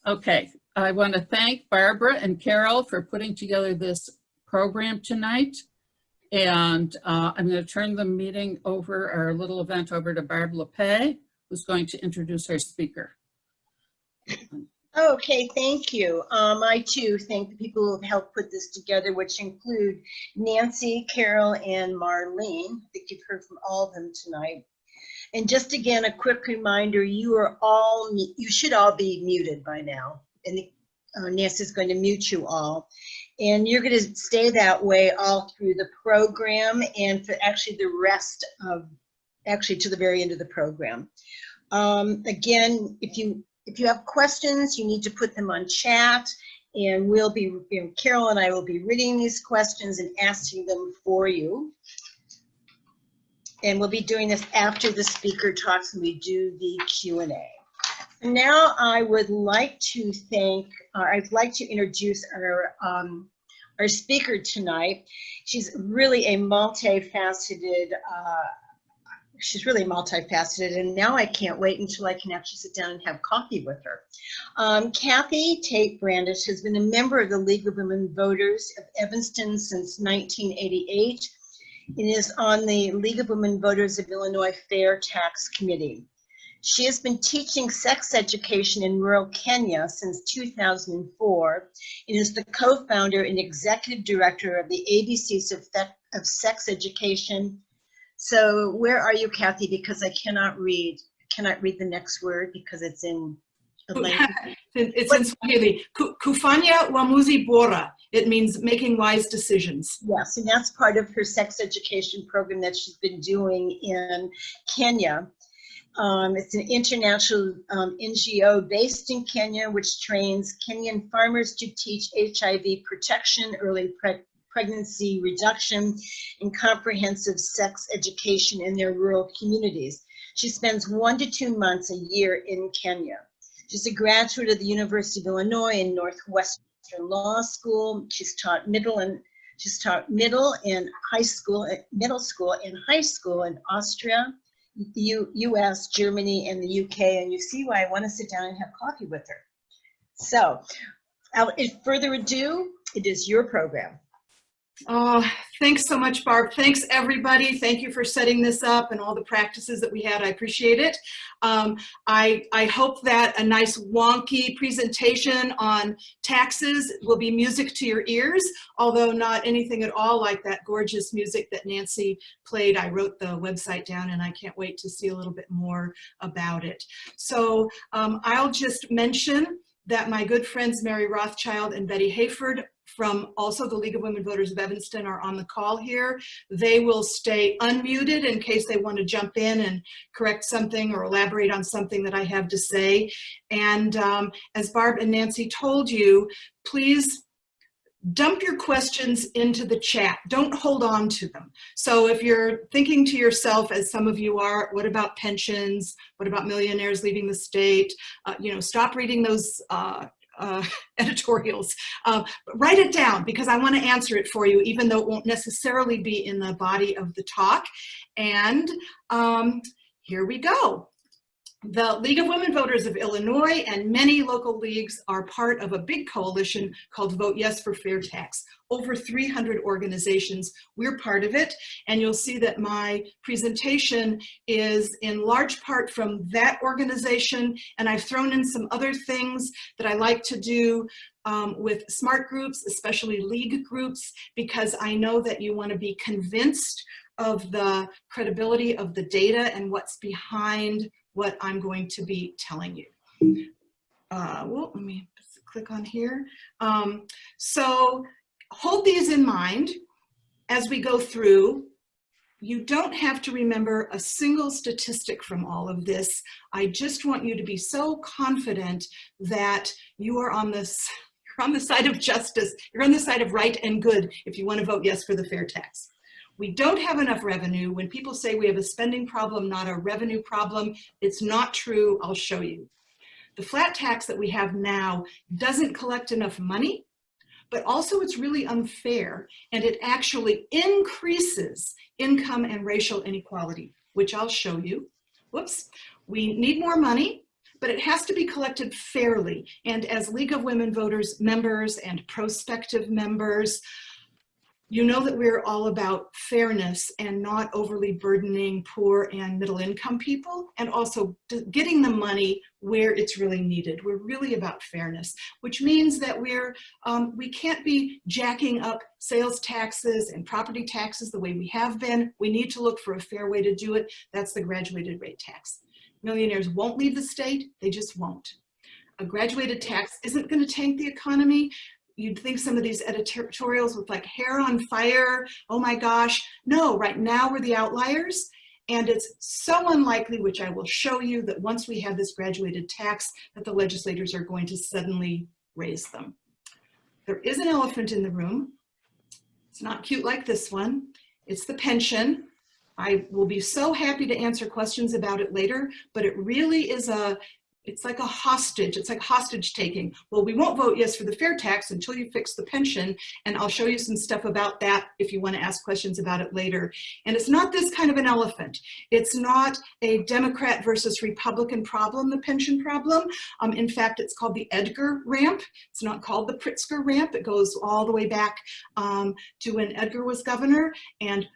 Okay, I want to thank Barbara and Carol for putting together this program tonight. And I'm going to turn the meeting over, our little event over to Barb LePay, who's going to introduce our speaker. Okay, thank you. I too thank the people who have helped put this together, which include Nancy, Carol, and Marlene. I think you've heard from all of them tonight. And just again, a quick reminder, you should all be muted by now. And Nancy's going to mute you all. And you're going to stay that way all through the program and for actually the rest of, to the very end of the program. Again, if you have questions, you need to put them on chat, and Carol and I will be reading these questions and asking them for you. And we'll be doing this after the speaker talks and we do the Q&A. Now I would like to introduce our speaker tonight. She's really a multifaceted, and now I can't wait until I can actually sit down and have coffee with her. Kathy Tate Brandish has been a member of the League of Women Voters of Evanston since 1988 and is on the League of Women Voters of Illinois Fair Tax Committee. She has been teaching sex education in rural Kenya since 2004 and is the co-founder and executive director of the ABCs of Sex Education. So where are you, Kathy? Because I cannot read the next word because it's in a language. It's in Swahili. Kufanya uamuzi bora. It means making wise decisions. Yes, and that's part of her sex education program that she's been doing in Kenya. It's an international NGO based in Kenya, which trains Kenyan farmers to teach HIV protection, early pregnancy reduction, and comprehensive sex education in their rural communities. She spends 1 to 2 months a year in Kenya. She's a graduate of the University of Illinois and Northwestern Law School. She's taught middle and high school in Austria, the US, Germany, and the UK, and you see why I want to sit down and have coffee with her. So, without further ado, it is your program. Oh, thanks so much, Barb. Thanks, everybody. Thank you for setting this up and all the practices that we had. I appreciate it. I hope that a nice wonky presentation on taxes will be music to your ears, although not anything at all like that gorgeous music that Nancy played. I wrote the website down and I can't wait to see a little bit more about it. So I'll just mention that my good friends Mary Rothschild and Betty Hayford from also the League of Women Voters of Evanston are on the call here. They will stay unmuted in case they want to jump in and correct something or elaborate on something that I have to say. And as Barb and Nancy told you, please dump your questions into the chat. Don't hold on to them. So if you're thinking to yourself, as some of you are, what about pensions? What about millionaires leaving the state? Stop reading those editorials. Write it down because I want to answer it for you, even though it won't necessarily be in the body of the talk. And here we go. The League of Women Voters of Illinois and many local leagues are part of a big coalition called Vote Yes for Fair Tax. Over 300 organizations, we're part of it, and you'll see that my presentation is in large part from that organization, and I've thrown in some other things that I like to do with smart groups, especially league groups, because I know that you want to be convinced of the credibility of the data and what's behind what I'm going to be telling you. Well, let me click on here. So hold these in mind as we go through. You don't have to remember a single statistic from all of this. I just want you to be so confident that you are on this, you're on the side of justice. You're on the side of right and good if you want to vote yes for the fair tax. We don't have enough revenue. When people say we have a spending problem, not a revenue problem, it's not true. I'll show you. The flat tax that we have now doesn't collect enough money, but also it's really unfair, and it actually increases income and racial inequality, which I'll show you. Whoops. We need more money, but it has to be collected fairly. And as League of Women Voters members and prospective members, you know that we're all about fairness and not overly burdening poor and middle income people, and also getting the money where it's really needed. We're really about fairness, which means that we can't be jacking up sales taxes and property taxes the way we have been. We need to look for a fair way to do it. That's the graduated rate tax. Millionaires won't leave the state, they just won't. A graduated tax isn't going to tank the economy. You'd think some of these editorials with like hair on fire, oh my gosh. No, right now we're the outliers, and it's so unlikely, which I will show you, that once we have this graduated tax that the legislators are going to suddenly raise them. There is an elephant in the room. It's not cute like this one. It's the pension. I will be so happy to answer questions about it later, but it really is it's like a hostage. It's like hostage taking. Well, we won't vote yes for the fair tax until you fix the pension. And I'll show you some stuff about that if you want to ask questions about it later. And it's not this kind of an elephant. It's not a Democrat versus Republican problem, the pension problem. In fact, it's called the Edgar ramp. It's not called the Pritzker ramp. It goes all the way back to when Edgar was governor. And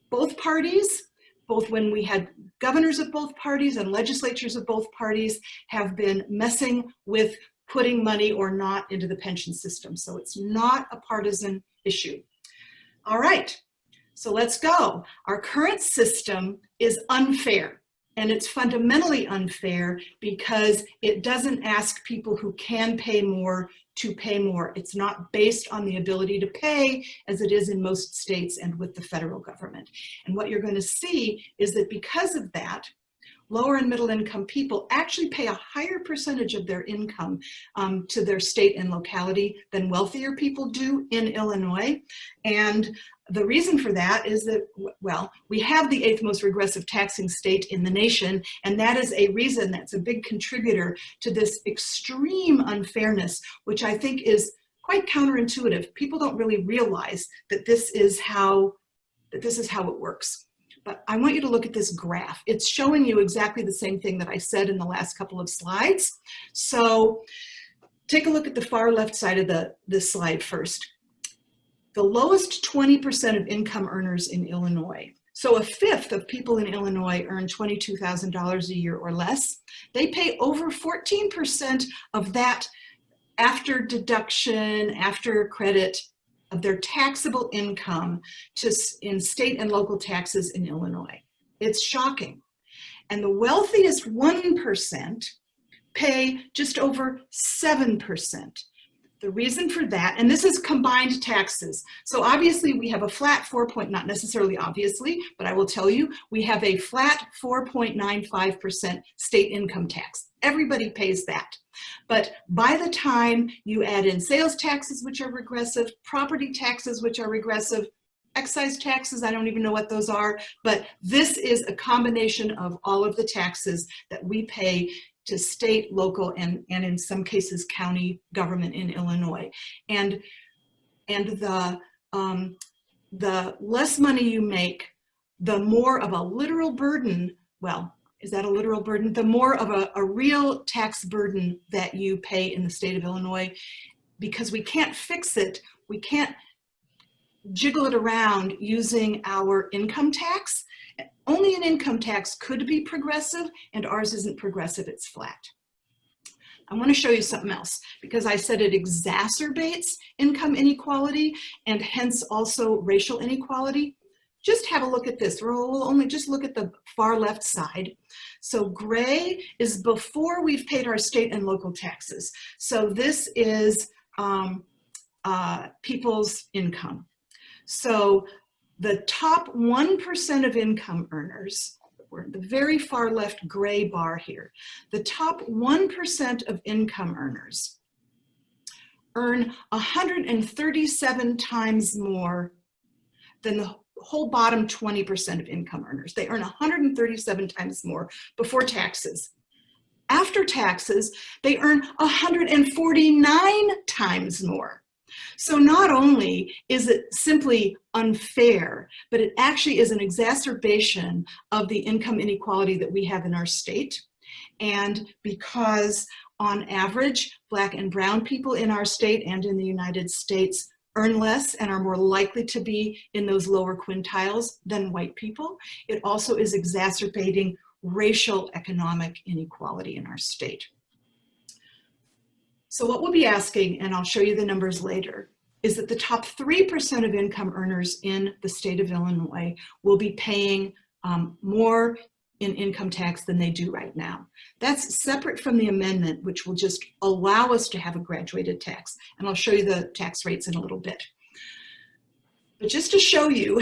both parties, both when we had governors of both parties and legislatures of both parties, have been messing with putting money or not into the pension system. So it's not a partisan issue. All right, so let's go. Our current system is unfair, and it's fundamentally unfair because it doesn't ask people who can pay more to pay more. It's not based on the ability to pay as it is in most states and with the federal government. And what you're going to see is that because of that, lower and middle income people actually pay a higher percentage of their income to their state and locality than wealthier people do in Illinois. And the reason for that is that, well, we have the 8th most regressive taxing state in the nation, and that is a reason that's a big contributor to this extreme unfairness, which I think is quite counterintuitive. People don't really realize that this is how it works. But I want you to look at this graph. It's showing you exactly the same thing that I said in the last couple of slides. So take a look at the far left side of this slide first. The lowest 20% of income earners in Illinois, so a fifth of people in Illinois earn $22,000 a year or less. They pay over 14% of that after deduction, after credit of their taxable income in state and local taxes in Illinois. It's shocking. And the wealthiest 1% pay just over 7%. The reason for that, and this is combined taxes. So obviously we have a flat not necessarily obviously, but I will tell you, we have a flat 4.95% state income tax. Everybody pays that. But by the time you add in sales taxes, which are regressive, property taxes, which are regressive, excise taxes, I don't even know what those are, but this is a combination of all of the taxes that we pay to state, local, and in some cases county government in Illinois. And the less money you make, the more of a literal burden, well, is that a literal burden? The more of a real tax burden that you pay in the state of Illinois, because we can't fix it, we can't jiggle it around using our income tax. Only an income tax could be progressive, and ours isn't progressive, it's flat. I want to show you something else, because I said it exacerbates income inequality and hence also racial inequality. Just have a look at this. We'll only just look at the far left side. So gray is before we've paid our state and local taxes. So this is people's income. So the top 1% of income earners, we're at the very far left gray bar here, the top 1% of income earners earn 137 times more than the whole bottom 20% of income earners. They earn 137 times more before taxes. After taxes, they earn 149 times more. So not only is it simply unfair, but it actually is an exacerbation of the income inequality that we have in our state. And because on average, Black and brown people in our state and in the United States earn less and are more likely to be in those lower quintiles than white people, it also is exacerbating racial economic inequality in our state. So what we'll be asking, and I'll show you the numbers later, is that the top 3% of income earners in the state of Illinois will be paying more in income tax than they do right now. That's separate from the amendment, which will just allow us to have a graduated tax. And I'll show you the tax rates in a little bit. But just to show you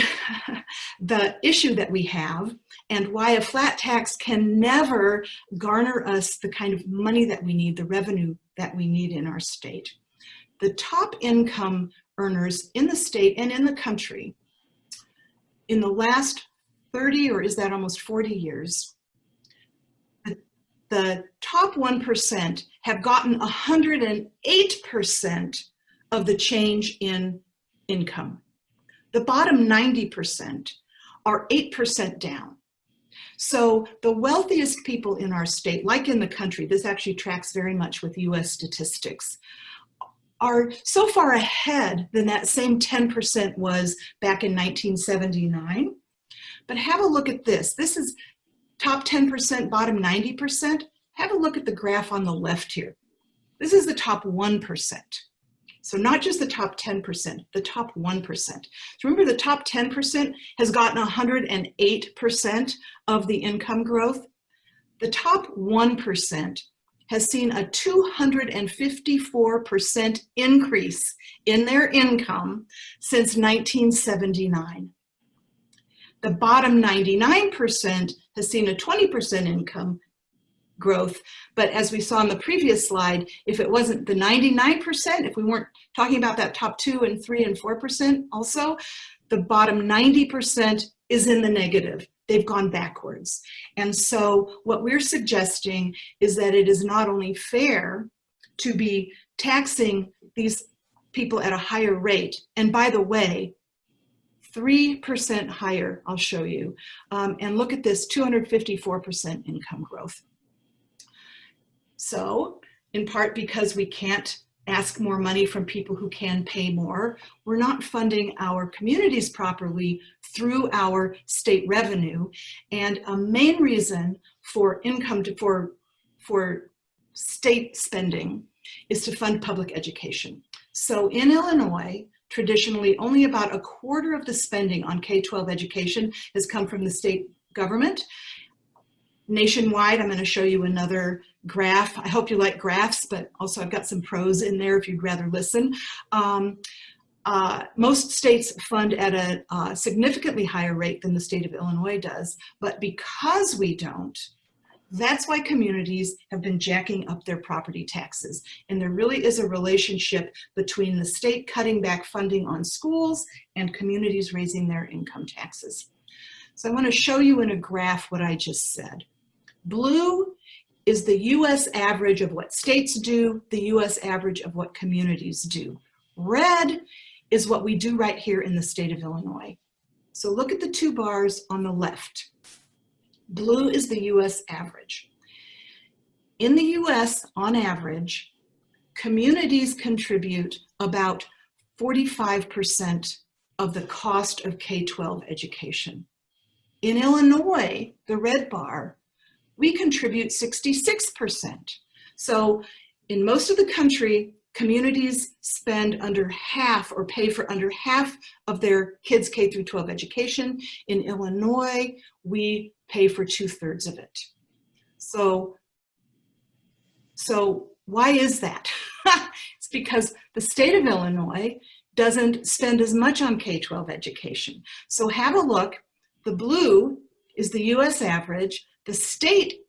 the issue that we have and why a flat tax can never garner us the kind of money that we need, the revenue that we need in our state. The top income earners in the state and in the country in the last 30, or is that almost 40 years, the top 1% have gotten 108% of the change in income. The bottom 90% are 8% down. So the wealthiest people in our state, like in the country, this actually tracks very much with US statistics, are so far ahead than that same 10% was back in 1979. But have a look at this. This is top 10%, bottom 90%. Have a look at the graph on the left here. This is the top 1%. So not just the top 10%, the top 1%. So remember, the top 10% has gotten 108% of the income growth. The top 1% has seen a 254% increase in their income since 1979. The bottom 99% has seen a 20% income growth, but as we saw in the previous slide, if it wasn't the 99%, if we weren't talking about that top 2 and 3 and 4% also, the bottom 90% is in the negative. They've gone backwards. And so what we're suggesting is that it is not only fair to be taxing these people at a higher rate, and by the way, 3% higher, I'll show you, and look at this, 254% income growth. So, in part because we can't ask more money from people who can pay more, we're not funding our communities properly through our state revenue. And a main reason for for state spending is to fund public education. So in Illinois, traditionally, only about 1/4 of the spending on K-12 education has come from the state government. Nationwide, I'm going to show you another graph. I hope you like graphs, but also I've got some prose in there if you'd rather listen. Most states fund at a significantly higher rate than the state of Illinois does, but because we don't, that's why communities have been jacking up their property taxes. And there really is a relationship between the state cutting back funding on schools and communities raising their income taxes. So I want to show you in a graph what I just said. Blue is the US average of what states do, the US average of what communities do. Red is what we do right here in the state of Illinois. So look at the 2 bars on the left. Blue is the US average. In the US, on average, communities contribute about 45% of the cost of K-12 education. In Illinois, the red bar, we contribute 66%. So in most of the country, communities spend under half or pay for under half of their kids' K-12 education. In Illinois, we pay for 2/3 of it. So why is that? It's because the state of Illinois doesn't spend as much on K-12 education. So have a look. The blue is the US average. The state,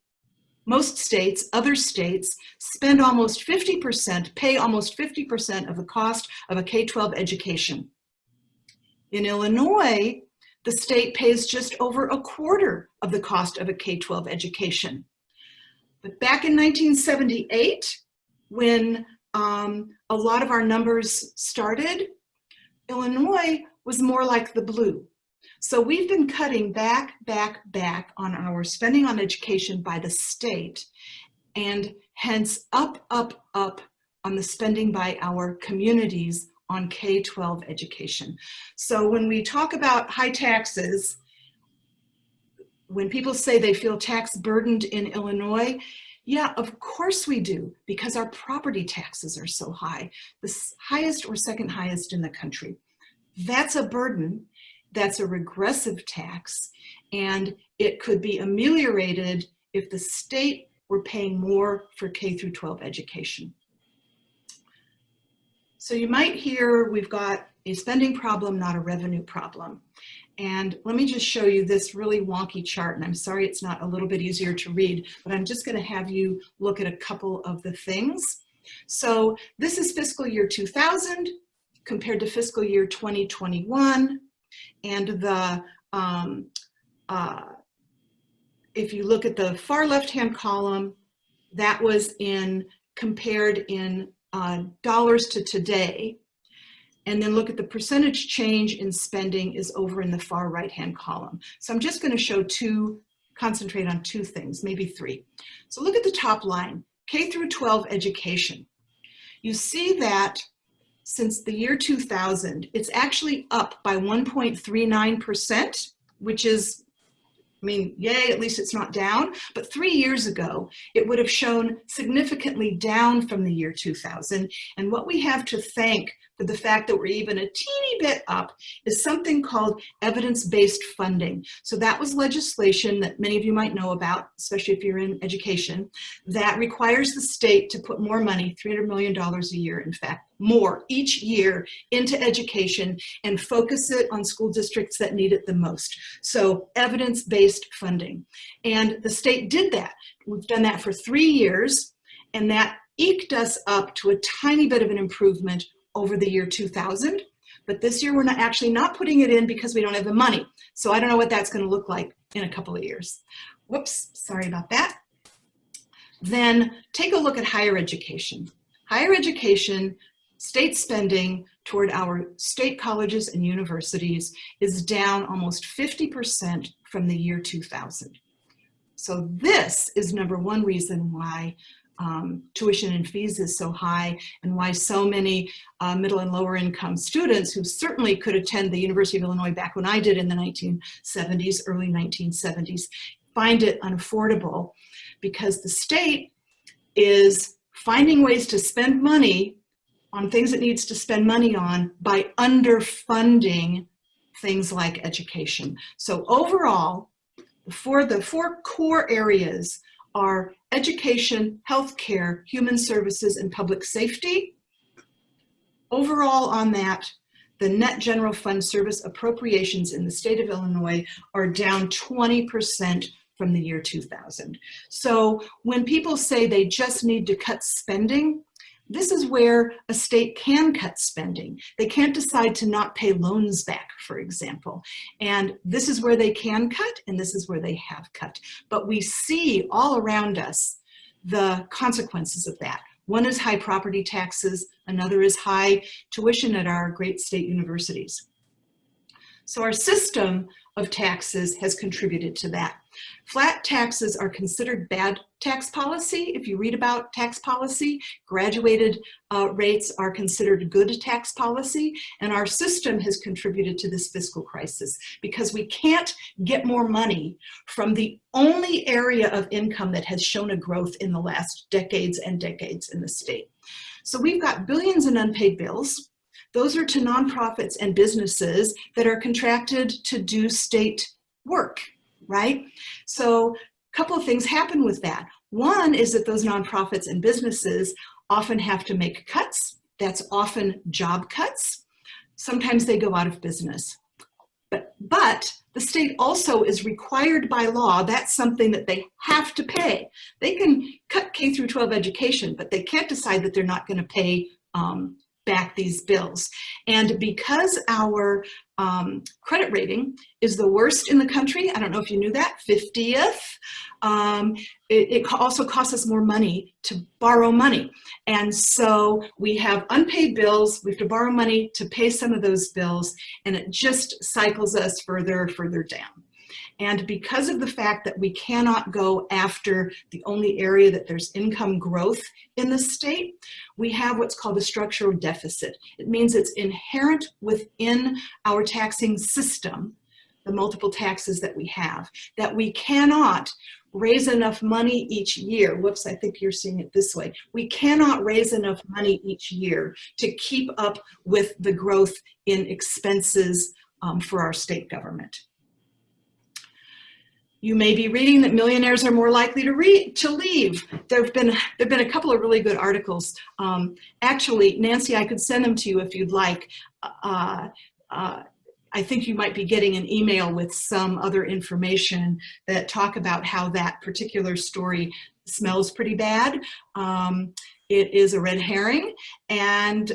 most states, other states, spend almost 50%, pay almost 50% of the cost of a K-12 education. In Illinois, the state pays just over 1/4 of the cost of a K-12 education. But back in 1978, when a lot of our numbers started, Illinois was more like the blue. So we've been cutting back on our spending on education by the state, and hence up on the spending by our communities on K-12 education. So when we talk about high taxes, when people say they feel tax burdened in Illinois, yeah, of course we do, because our property taxes are so high, the highest or second highest in the country. That's a burden. That's a regressive tax, and it could be ameliorated if the state were paying more for K through 12 education. So you might hear we've got a spending problem, not a revenue problem. And let me just show you this really wonky chart, and I'm sorry it's not a little bit easier to read, but I'm just going to have you look at a couple of the things. So this is fiscal year 2000 compared to fiscal year 2021. And the if you look at the far left-hand column, that was compared in dollars to today. And then look at the percentage change in spending is over in the far right-hand column. So I'm just going to concentrate on two things, maybe three. So look at the top line, K through 12 education. You see that since the year 2000, it's actually up by 1.39%, which is, I mean, yay, at least it's not down. But 3 years ago, it would have shown significantly down from the year 2000. And what we have to thank for the fact that we're even a teeny bit up is something called evidence-based funding. So that was legislation that many of you might know about, especially if you're in education, that requires the state to put more money, $300 million a year, in fact, more each year into education and focus it on school districts that need it the most. So evidence-based funding. And the state did that. We've done that for 3 years, and that eked us up to a tiny bit of an improvement over the year 2000. But this year we're not putting it in because we don't have the money. So I don't know what that's going to look like in a couple of years. Whoops, sorry about that. Then take a look at higher education. Higher education, state spending toward our state colleges and universities is down almost 50% from the year 2000. So this is number one reason why tuition and fees is so high, and why so many middle and lower income students who certainly could attend the University of Illinois back when I did in the 1970s, early 1970s, find it unaffordable, because the state is finding ways to spend money on things it needs to spend money on by underfunding things like education. So overall, the four core areas are education, healthcare, human services, and public safety. Overall on that, the net general fund service appropriations in the state of Illinois are down 20% from the year 2000. So when people say they just need to cut spending, this is where a state can cut spending. They can't decide to not pay loans back, for example. And this is where they can cut, and this is where they have cut. But we see all around us the consequences of that. One is high property taxes, another is high tuition at our great state universities. So our system of taxes has contributed to that. Flat taxes are considered bad tax policy. If you read about tax policy, graduated rates are considered good tax policy, and our system has contributed to this fiscal crisis because we can't get more money from the only area of income that has shown a growth in the last decades and decades in the state. So we've got billions in unpaid bills. Those are to nonprofits and businesses that are contracted to do state work, right? So a couple of things happen with that. One is that those nonprofits and businesses often have to make cuts. That's often job cuts. Sometimes they go out of business. But the state also is required by law, that's something that they have to pay. They can cut K through 12 education, but they can't decide that they're not going to pay back these bills. And because our credit rating is the worst in the country. I don't know if you knew that, 50th. It also costs us more money to borrow money. And so we have unpaid bills, we have to borrow money to pay some of those bills, and it just cycles us further and further down. And because of the fact that we cannot go after the only area that there's income growth in the state, we have what's called a structural deficit. It means it's inherent within our taxing system, the multiple taxes that we have, that we cannot raise enough money each year. Whoops, I think you're seeing it this way. We cannot raise enough money each year to keep up with the growth in expenses for our state government. You may be reading that millionaires are more likely to leave. There've been a couple of really good articles. Actually, Nancy, I could send them to you if you'd like. I think you might be getting an email with some other information that talk about how that particular story smells pretty bad. It is a red herring, and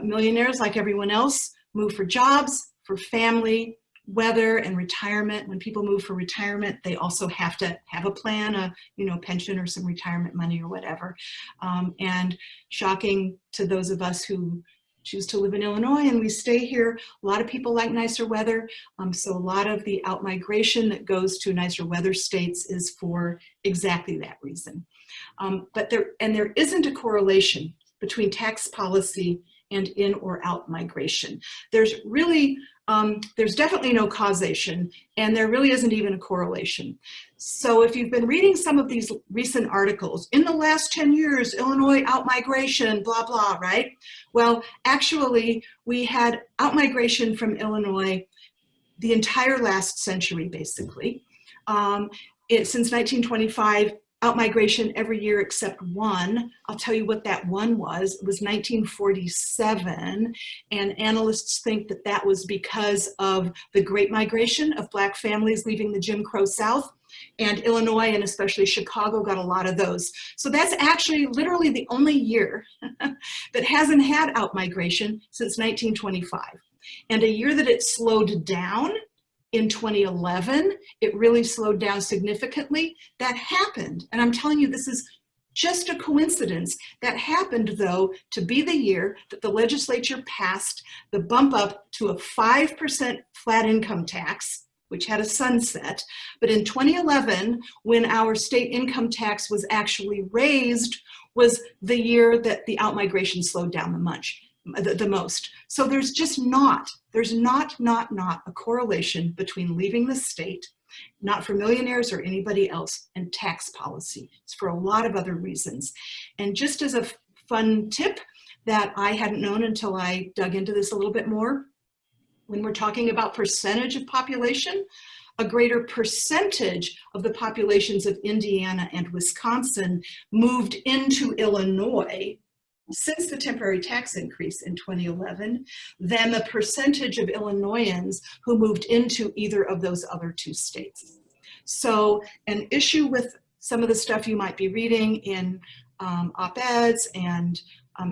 millionaires, like everyone else, move for jobs, for family, weather, and retirement. When people move for retirement, they also have to have a plan, a pension or some retirement money or whatever. And shocking to those of us who choose to live in Illinois and we stay here, a lot of people like nicer weather. So a lot of the out-migration that goes to nicer weather states is for exactly that reason. But there isn't a correlation between tax policy and in or out migration. There's definitely no causation, and there really isn't even a correlation. So if you've been reading some of these recent articles, in the last 10 years, Illinois out-migration, blah, blah, right? Well, actually, we had out-migration from Illinois the entire last century, basically. Since 1925, out-migration every year except one. I'll tell you what that one was. It was 1947, and analysts think that that was because of the Great Migration of Black families leaving the Jim Crow South, and Illinois and especially Chicago got a lot of those. So that's actually literally the only year that hasn't had out-migration since 1925. And a year that it slowed down in 2011, it really slowed down significantly. That happened, and I'm telling you, this is just a coincidence. That happened, though, to be the year that the legislature passed the bump up to a 5% flat income tax, which had a sunset. But in 2011, when our state income tax was actually raised, was the year that the out-migration slowed down the most. So there's just not a correlation between leaving the state, not for millionaires or anybody else, and tax policy. It's for a lot of other reasons. And just as a fun tip that I hadn't known until I dug into this a little bit more, when we're talking about percentage of population, a greater percentage of the populations of Indiana and Wisconsin moved into Illinois since the temporary tax increase in 2011 than the percentage of Illinoisans who moved into either of those other two states. So an issue with some of the stuff you might be reading in op-eds and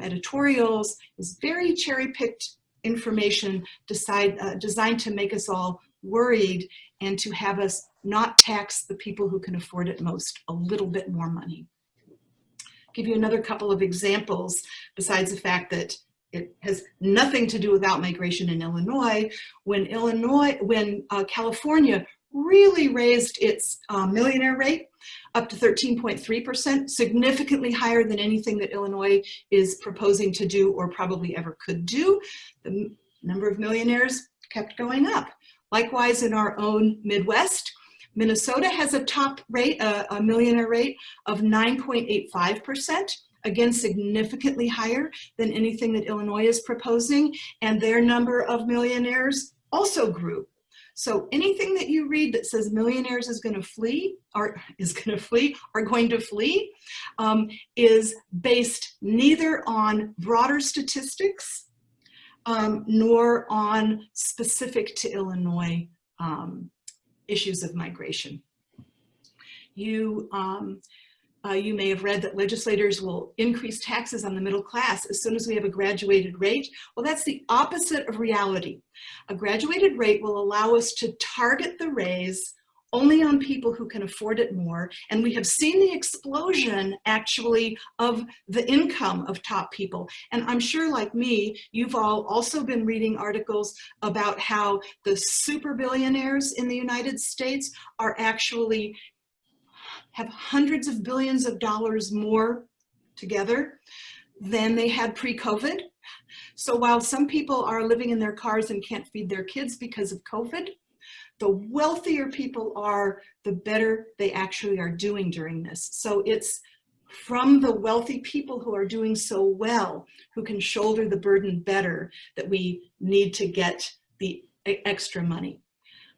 editorials is very cherry-picked information designed to make us all worried and to have us not tax the people who can afford it most a little bit more money. Give you another couple of examples besides the fact that it has nothing to do with out-migration in Illinois. When California really raised its millionaire rate up to 13.3%, significantly higher than anything that Illinois is proposing to do or probably ever could do, the number of millionaires kept going up. Likewise, in our own Midwest, Minnesota has a top rate, a millionaire rate of 9.85%, again, significantly higher than anything that Illinois is proposing, and their number of millionaires also grew. So anything that you read that says millionaires are going to flee, is based neither on broader statistics nor on specific to Illinois issues of migration. You may have read that legislators will increase taxes on the middle class as soon as we have a graduated rate. Well, that's the opposite of reality. A graduated rate will allow us to target the raise only on people who can afford it more. And we have seen the explosion, actually, of the income of top people. And I'm sure, like me, you've all also been reading articles about how the super billionaires in the United States are actually have hundreds of billions of dollars more together than they had pre-COVID. So while some people are living in their cars and can't feed their kids because of COVID, the wealthier people are, the better they actually are doing during this. So it's from the wealthy people who are doing so well, who can shoulder the burden better, that we need to get the extra money.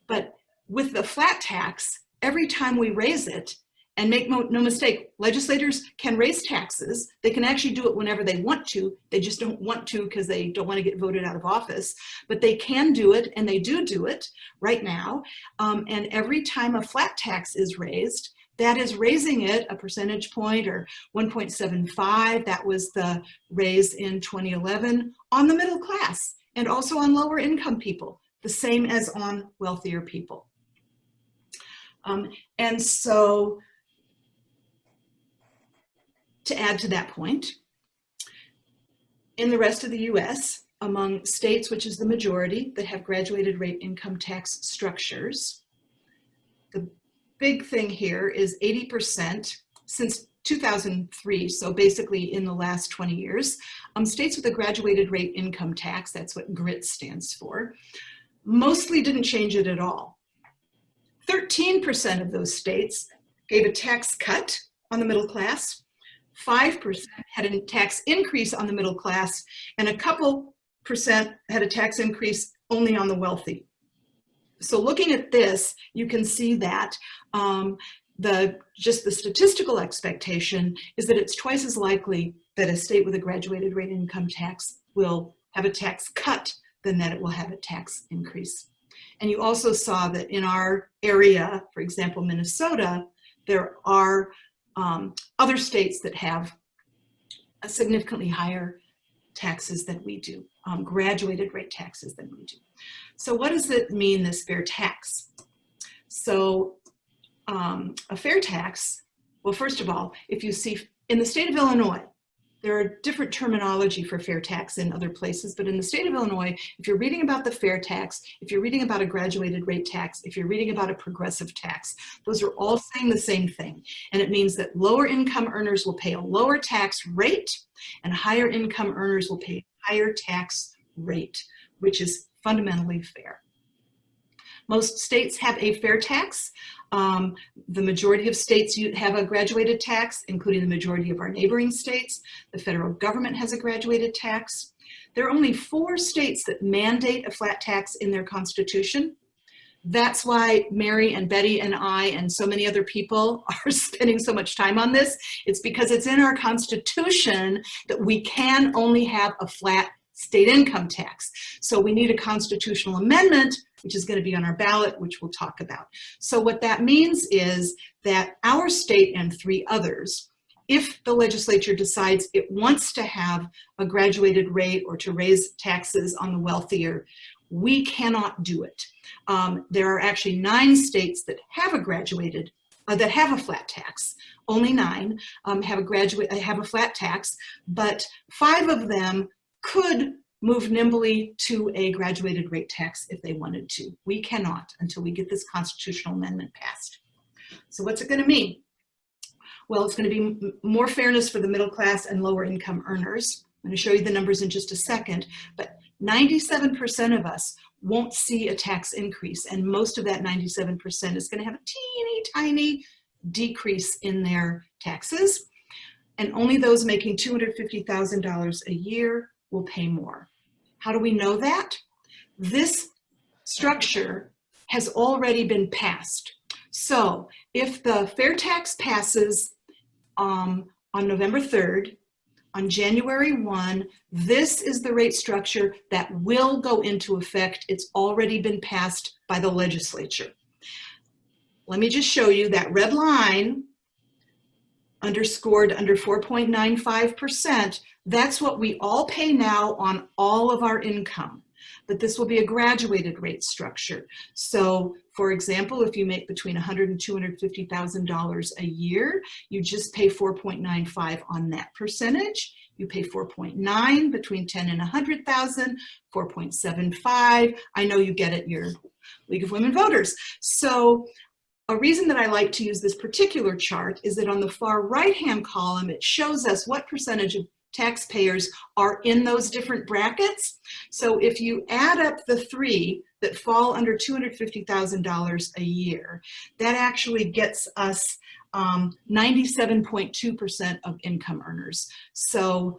But with the flat tax, every time we raise it, and make no mistake, legislators can raise taxes. They can actually do it whenever they want to. They just don't want to because they don't want to get voted out of office. But they can do it, and they do it right now. And every time a flat tax is raised, that is raising it a percentage point or 1.75. That was the raise in 2011 on the middle class and also on lower income people, the same as on wealthier people. And so, to add to that point, in the rest of the US, among states, which is the majority, that have graduated rate income tax structures, the big thing here is 80% since 2003, so basically in the last 20 years, states with a graduated rate income tax, that's what GRIT stands for, mostly didn't change it at all. 13% of those states gave a tax cut on the middle class, 5% had a tax increase on the middle class, and a couple percent had a tax increase only on the wealthy. So looking at this, you can see that just the statistical expectation is that it's twice as likely that a state with a graduated rate income tax will have a tax cut than that it will have a tax increase. And you also saw that in our area, for example, Minnesota, there are other states that have a significantly higher taxes than we do, graduated rate taxes than we do. So what does it mean, this fair tax? So a fair tax, well, first of all, if you see in the state of Illinois, there are different terminology for fair tax in other places, but in the state of Illinois, if you're reading about the fair tax, if you're reading about a graduated rate tax, if you're reading about a progressive tax, those are all saying the same thing. And it means that lower income earners will pay a lower tax rate and higher income earners will pay a higher tax rate, which is fundamentally fair. Most states have a fair tax. The majority of states have a graduated tax, including the majority of our neighboring states. The federal government has a graduated tax. There are only 4 states that mandate a flat tax in their constitution. That's why Mary and Betty and I and so many other people are spending so much time on this. It's because it's in our constitution that we can only have a flat state income tax. So we need a constitutional amendment, which is going to be on our ballot, which we'll talk about. So what that means is that our state and 3 others, if the legislature decides it wants to have a graduated rate or to raise taxes on the wealthier, we cannot do it. There are actually 9 states that have a graduated, that have a flat tax. Only 9 have a flat tax, but 5 of them could move nimbly to a graduated rate tax if they wanted to. We cannot until we get this constitutional amendment passed. So what's it going to mean? Well, it's going to be more fairness for the middle class and lower income earners. I'm going to show you the numbers in just a second, but 97% of us won't see a tax increase, and most of that 97% is going to have a teeny tiny decrease in their taxes, and only those making $250,000 a year will pay more. How do we know that? This structure has already been passed. So if the fair tax passes on November 3rd, on January 1, this is the rate structure that will go into effect. It's already been passed by the legislature. Let me just show you that red line underscored under 4.95%, that's what we all pay now on all of our income. But this will be a graduated rate structure. So for example, if you make between $100,000 and $250,000 a year, you just pay 4.95 on that percentage. You pay 4.9 between 10 and 100,000, 4.75. I know you get it, your League of Women Voters. So a reason that I like to use this particular chart is that on the far right-hand column, it shows us what percentage of taxpayers are in those different brackets. So if you add up the three that fall under $250,000 a year, that actually gets us 97.2% of income earners. So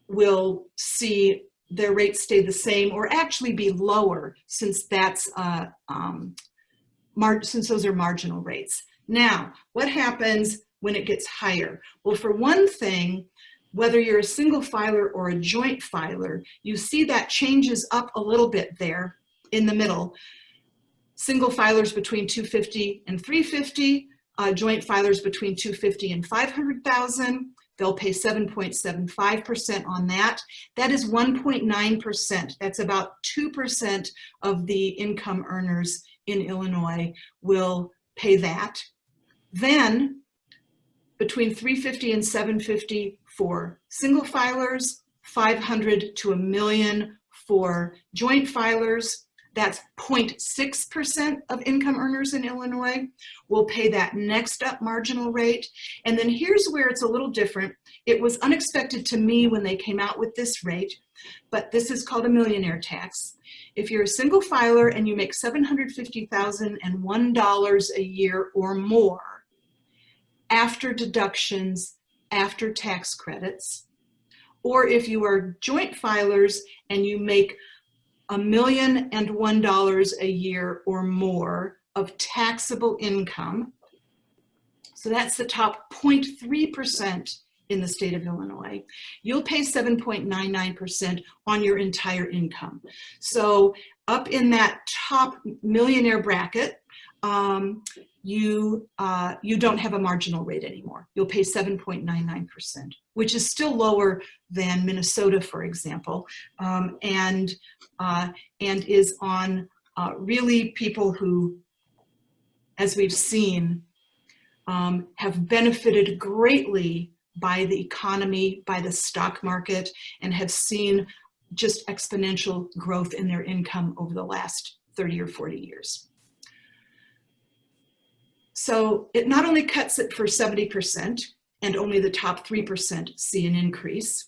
we'll see their rates stay the same or actually be lower, since that's since those are marginal rates. Now, what happens when it gets higher? Well, for one thing, whether you're a single filer or a joint filer, you see that changes up a little bit there in the middle. Single filers between 250 and 350, joint filers between 250 and 500,000. They'll pay 7.75% on that. That is 1.9%. That's about 2% of the income earners in Illinois will pay that. Then between 350 and 750 for single filers, 500 to $1 million for joint filers. That's 0.6% of income earners in Illinois will pay that next up marginal rate. And then here's where it's a little different. It was unexpected to me when they came out with this rate, but this is called a millionaire tax. If you're a single filer and you make $750,001 a year or more, after deductions, after tax credits, or if you are joint filers and you make $1,001 a year or more of taxable income, so that's the top 0.3% in the state of Illinois, you'll pay 7.99% on your entire income. So up in that top millionaire bracket, you don't have a marginal rate anymore. You'll pay 7.99%, which is still lower than Minnesota, for example, and is on really people who, as we've seen, have benefited greatly by the economy, by the stock market, and have seen just exponential growth in their income over the last 30 or 40 years. So it not only cuts it for 70%, and only the top 3% see an increase.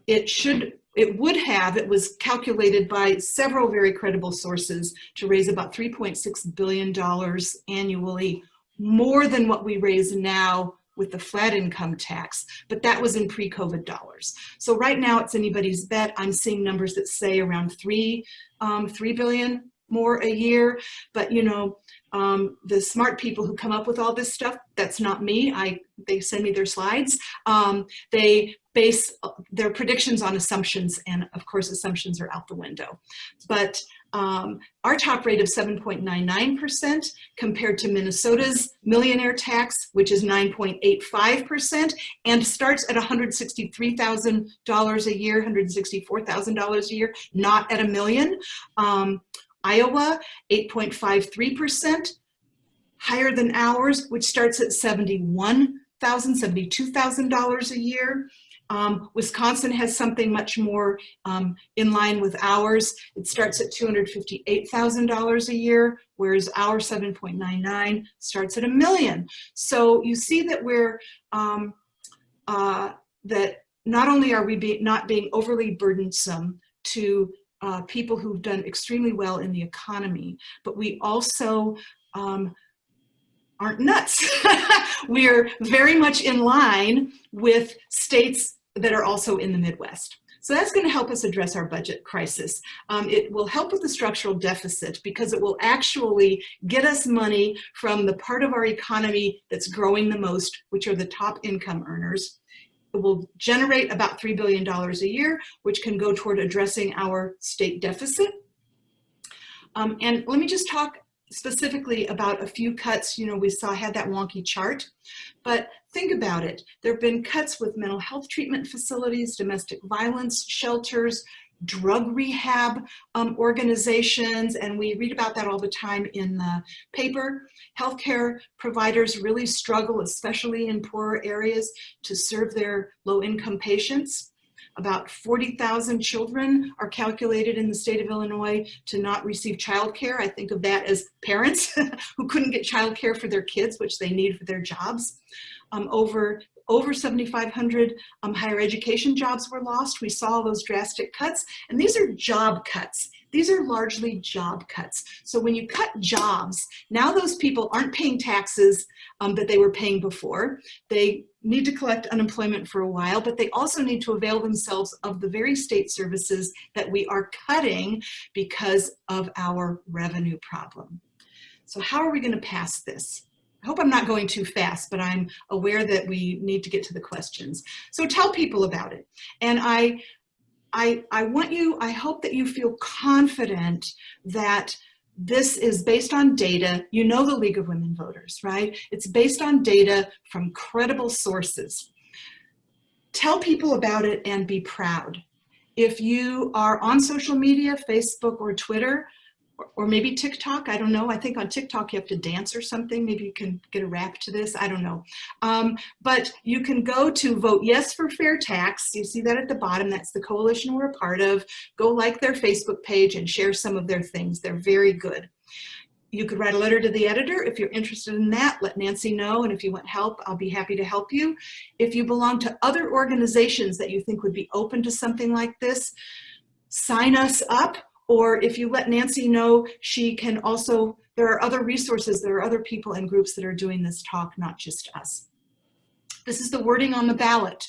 It was calculated by several very credible sources to raise about $3.6 billion annually, more than what we raise now with the flat income tax, but that was in pre-COVID dollars. So right now it's anybody's bet. I'm seeing numbers that say around $3 billion more a year, but you know, the smart people who come up with all this stuff, that's not me. They send me their slides. They base their predictions on assumptions, and of course assumptions are out the window. But our top rate of 7.99% compared to Minnesota's millionaire tax, which is 9.85%, and starts at $163,000 a year, $164,000 a year, not at $1 million. Iowa, 8.53%, higher than ours, which starts at $72,000 a year. Wisconsin has something much more in line with ours. It starts at $258,000 a year, whereas our 7.99 starts at $1 million. So you see that we're that not only are we not being overly burdensome to people who've done extremely well in the economy, but we also aren't nuts. We're very much in line with states that are also in the Midwest. So that's going to help us address our budget crisis. It will help with the structural deficit because it will actually get us money from the part of our economy that's growing the most, which are the top income earners. It will generate about $3 billion a year, which can go toward addressing our state deficit. And let me just talk specifically about a few cuts. You know, we had that wonky chart, but think about it. There have been cuts with mental health treatment facilities, domestic violence shelters, drug rehab organizations, and we read about that all the time in the paper. Healthcare providers really struggle, especially in poorer areas, to serve their low-income patients. About 40,000 children are calculated in the state of Illinois to not receive childcare. I think of that as parents who couldn't get childcare for their kids, which they need for their jobs. Over 7,500 higher education jobs were lost. We saw those drastic cuts, and these are job cuts. These are largely job cuts. So when you cut jobs, now those people aren't paying taxes that they were paying before. They need to collect unemployment for a while, but they also need to avail themselves of the very state services that we are cutting because of our revenue problem. So how are we going to pass this? I hope I'm not going too fast, but I'm aware that we need to get to the questions. So tell people about it. And I hope that you feel confident that this is based on data. You know the League of Women Voters, right? It's based on data from credible sources. Tell people about it and be proud. If you are on social media, Facebook or Twitter, or maybe TikTok, I don't know. I think on TikTok you have to dance or something. Maybe you can get a rap to this, I don't know. But you can go to Vote Yes for Fair Tax. You see that at the bottom, that's the coalition we're a part of. Go like their Facebook page and share some of their things. They're very good. You could write a letter to the editor if you're interested in that. Let Nancy know, and if you want help, I'll be happy to help you. If you belong to other organizations that you think would be open to something like this, sign us up. Or if you let Nancy know, she can also, there are other resources, there are other people and groups that are doing this talk, not just us. This is the wording on the ballot.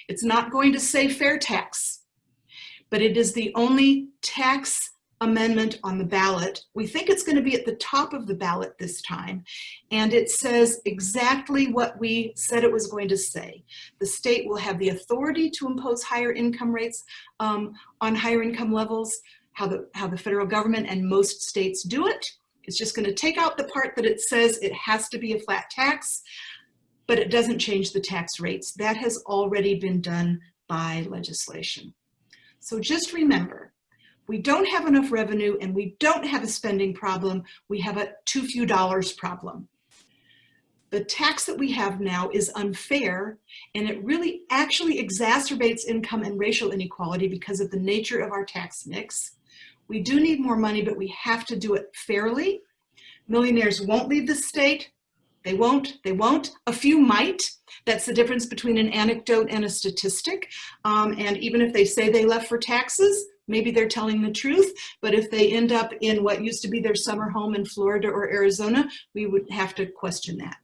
It's not going to say fair tax, but it is the only tax amendment on the ballot. We think it's going to be at the top of the ballot this time, and it says exactly what we said it was going to say. The state will have the authority to impose higher income rates on higher income levels. How the federal government and most states do it. It's just going to take out the part that it says it has to be a flat tax, but it doesn't change the tax rates. That has already been done by legislation. So just remember, we don't have enough revenue and we don't have a spending problem. We have a too few dollars problem. The tax that we have now is unfair, and it really actually exacerbates income and racial inequality because of the nature of our tax mix. We do need more money, but we have to do it fairly. Millionaires won't leave the state. They won't. A few might. That's the difference between an anecdote and a statistic. And even if they say they left for taxes, maybe they're telling the truth. But if they end up in what used to be their summer home in Florida or Arizona, we would have to question that.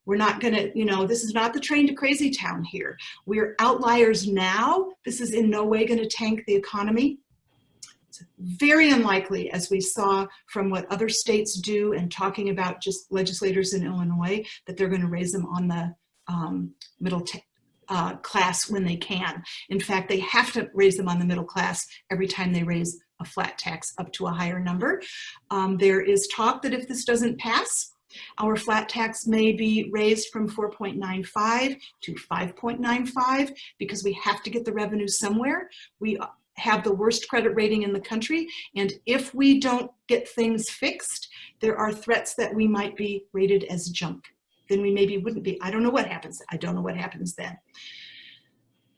We're not going to, this is not the train to crazy town here. We're outliers now. This is in no way going to tank the economy. It's very unlikely, as we saw from what other states do and talking about just legislators in Illinois, that they're going to raise them on the middle class when they can. In fact, they have to raise them on the middle class every time they raise a flat tax up to a higher number. There is talk that if this doesn't pass, our flat tax may be raised from 4.95 to 5.95 because we have to get the revenue somewhere. We have the worst credit rating in the country, and if we don't get things fixed, there are threats that we might be rated as junk. Then we maybe wouldn't be. I don't know what happens. I don't know what happens then.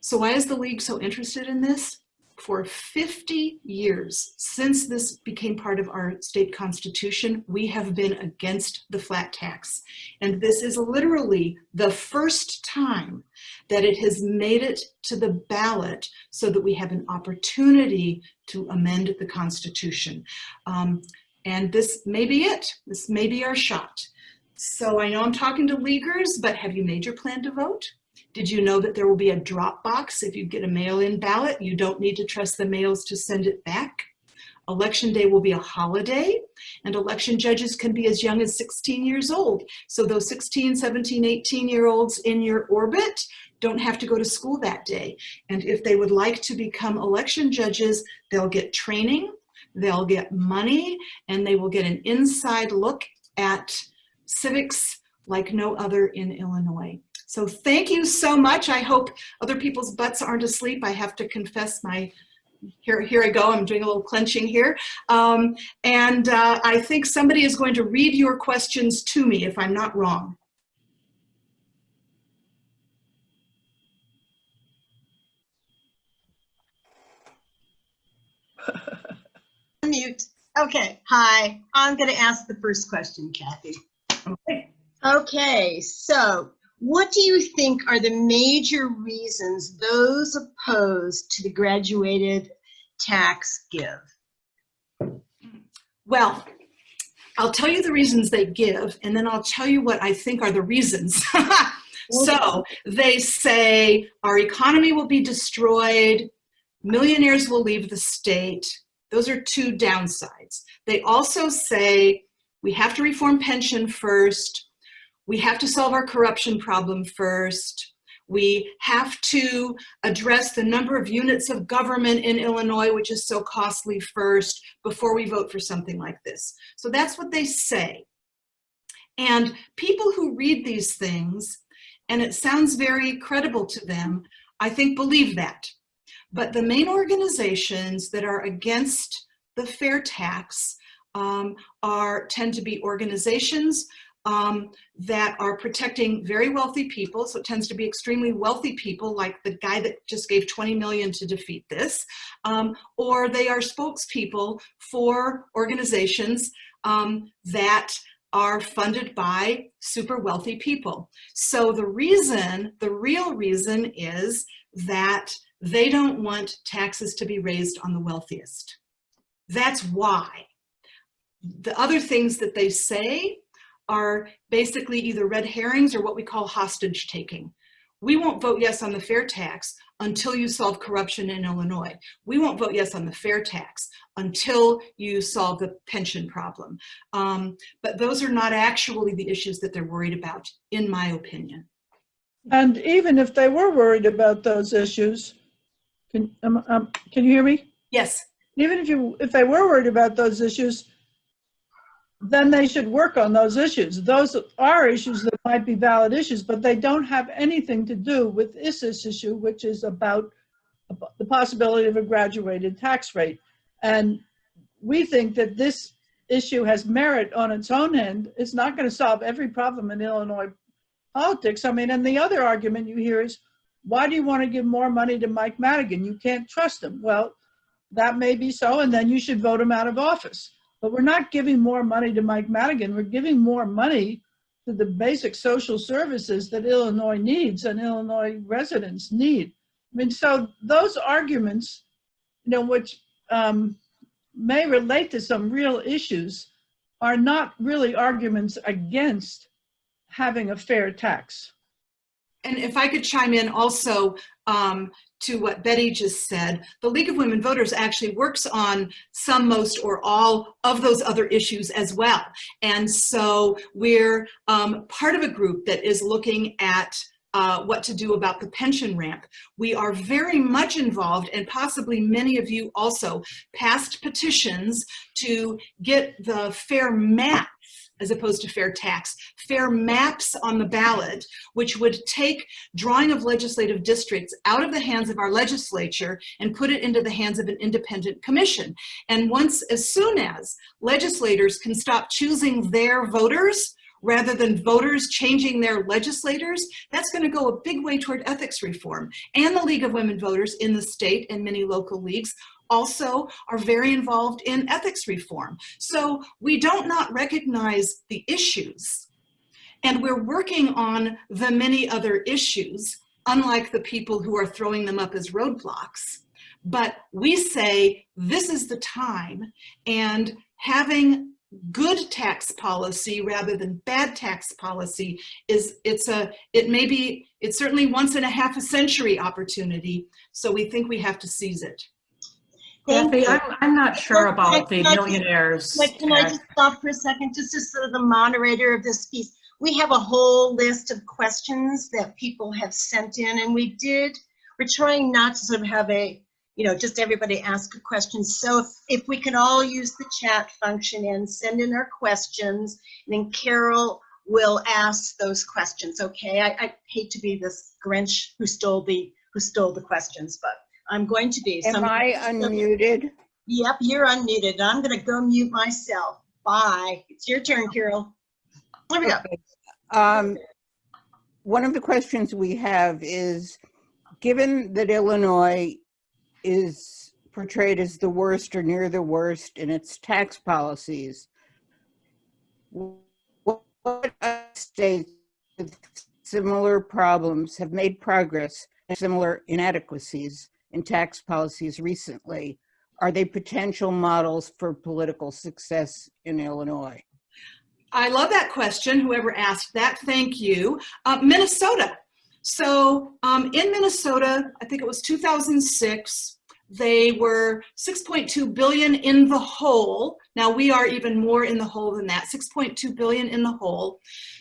So why is the League so interested in this? For 50 years, since this became part of our state constitution, we have been against the flat tax. And this is literally the first time that it has made it to the ballot so that we have an opportunity to amend the Constitution. And this may be it. This may be our shot. So I know I'm talking to Leaguers, but have you made your plan to vote? Did you know that there will be a drop box if you get a mail-in ballot? You don't need to trust the mails to send it back. Election day will be a holiday, and election judges can be as young as 16 years old. So those 16, 17, 18-year-olds in your orbit don't have to go to school that day. And if they would like to become election judges, they'll get training. they'll get money, and they will get an inside look at civics like no other in Illinois. So thank you so much. I hope other people's butts aren't asleep. I have to confess here I go, I'm doing a little clenching here. I think somebody is going to read your questions to me if I'm not wrong. Mute. Okay, hi. I'm going to ask the first question, Kathy. Okay. Okay, so what do you think are the major reasons those opposed to the graduated tax give? Well, I'll tell you the reasons they give, and then I'll tell you what I think are the reasons. So they say our economy will be destroyed, millionaires will leave the state. Those are two downsides. They also say we have to reform pension first. We have to solve our corruption problem first. We have to address the number of units of government in Illinois, which is so costly first, before we vote for something like this. So that's what they say. And people who read these things, and it sounds very credible to them, I think believe that. But the main organizations that are against the fair tax tend to be organizations that are protecting very wealthy people. So it tends to be extremely wealthy people, like the guy that just gave $20 million to defeat this, or they are spokespeople for organizations that are funded by super wealthy people. So the real reason is that they don't want taxes to be raised on the wealthiest. That's why. The other things that they say are basically either red herrings or what we call hostage taking. We won't vote yes on the fair tax until you solve corruption in Illinois. We won't vote yes on the fair tax until you solve the pension problem. But those are not actually the issues that they're worried about, in my opinion. And even if they were worried about those issues, can you hear me? Yes. Even if they were worried about those issues, then they should work on those issues. Those are issues that might be valid issues, but they don't have anything to do with this issue, which is about the possibility of a graduated tax rate. And we think that this issue has merit on its own end. It's not going to solve every problem in Illinois politics. I mean, and the other argument you hear is, why do you want to give more money to Mike Madigan? You can't trust him. Well, that may be so, and then you should vote him out of office. But we're not giving more money to Mike Madigan. We're giving more money to the basic social services that Illinois needs and Illinois residents need. I mean, so those arguments, which may relate to some real issues, are not really arguments against having a fair tax. And if I could chime in also to what Betty just said, the League of Women Voters actually works on some, most, or all of those other issues as well. And so we're part of a group that is looking at what to do about the pension ramp. We are very much involved, and possibly many of you also passed petitions to get the fair map, as opposed to fair tax, fair maps on the ballot, which would take drawing of legislative districts out of the hands of our legislature and put it into the hands of an independent commission. And as soon as legislators can stop choosing their voters rather than voters changing their legislators, that's going to go a big way toward ethics reform. And the League of Women Voters in the state and many local leagues also are very involved in ethics reform. So we don't not recognize the issues, and we're working on the many other issues, unlike the people who are throwing them up as roadblocks. But we say this is the time, and having good tax policy rather than bad tax policy it's certainly once in a half a century opportunity. So we think we have to seize it. Kathy, I'm not sure about the millionaires. Can I just stop for a second, just as sort of the moderator of this piece? We have a whole list of questions that people have sent in, and we're trying not to sort of have a just everybody ask a question. So if we can all use the chat function and send in our questions, and then Carol will ask those questions. Okay, I hate to be this Grinch who stole the questions, but I'm going to be. Am I unmuted? Yep, you're unmuted. I'm going to go mute myself. Bye. It's your turn, Carol. Here we go. One of the questions we have is, given that Illinois is portrayed as the worst or near the worst in its tax policies, what states with similar problems have made progress and similar inadequacies in tax policies recently? Are they potential models for political success in Illinois? I love that question, whoever asked that, thank you. Minnesota. So in Minnesota, I think it was 2006, they were 6.2 billion in the hole. Now we are even more in the hole than that, 6.2 billion in the hole.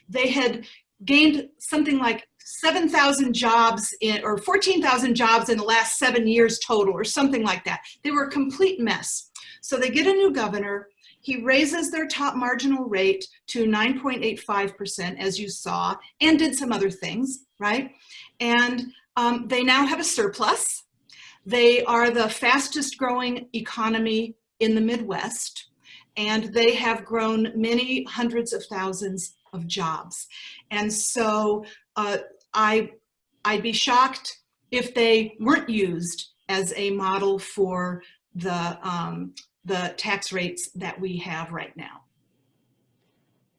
They had gained something like 7,000 jobs or 14,000 jobs in the last 7 years total, or something like that. They were a complete mess. So they get a new governor. He raises their top marginal rate to 9.85%, as you saw, and did some other things, right? And they now have a surplus. They are the fastest growing economy in the Midwest, and they have grown many hundreds of thousands of jobs. And so I'd be shocked if they weren't used as a model for the tax rates that we have right now.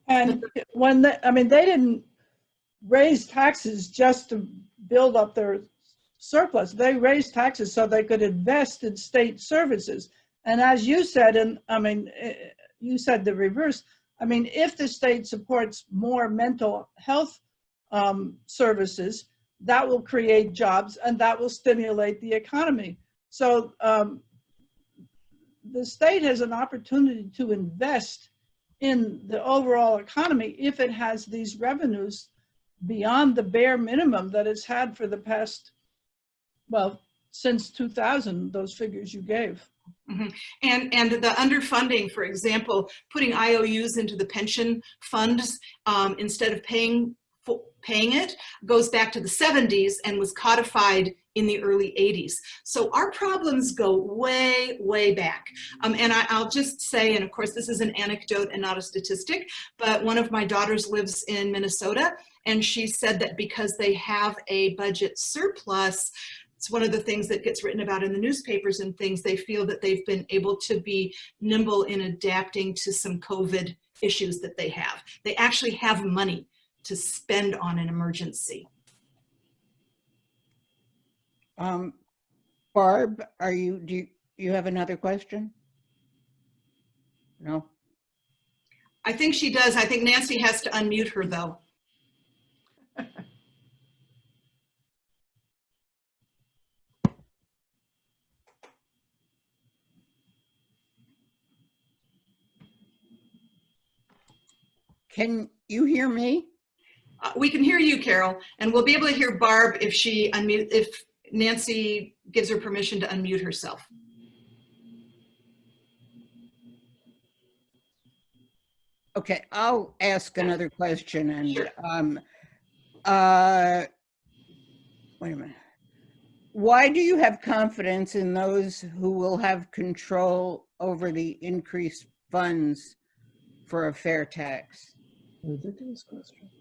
And when they didn't raise taxes just to build up their surplus. They raised taxes so they could invest in state services. And as you said, you said the reverse. If the state supports more mental health services, that will create jobs and that will stimulate the economy. So the state has an opportunity to invest in the overall economy if it has these revenues beyond the bare minimum that it's had for the past, since 2000, those figures you gave. Mm-hmm. And the underfunding, for example, putting IOUs into the pension funds instead of paying it, goes back to the 70s and was codified in the early 80s. So our problems go way, way back. And I'll just say, and of course this is an anecdote and not a statistic, but one of my daughters lives in Minnesota, and she said that because they have a budget surplus, it's one of the things that gets written about in the newspapers and things, they feel that they've been able to be nimble in adapting to some COVID issues that they have. They actually have money to spend on an emergency. Barb, do you have another question? No? I think she does. I think Nancy has to unmute her though. Can you hear me? We can hear you, Carol, and we'll be able to hear Barb if Nancy gives her permission to unmute herself. Okay, I'll ask another question. And Sure. Wait a minute. Why do you have confidence in those who will have control over the increased funds for a fair tax?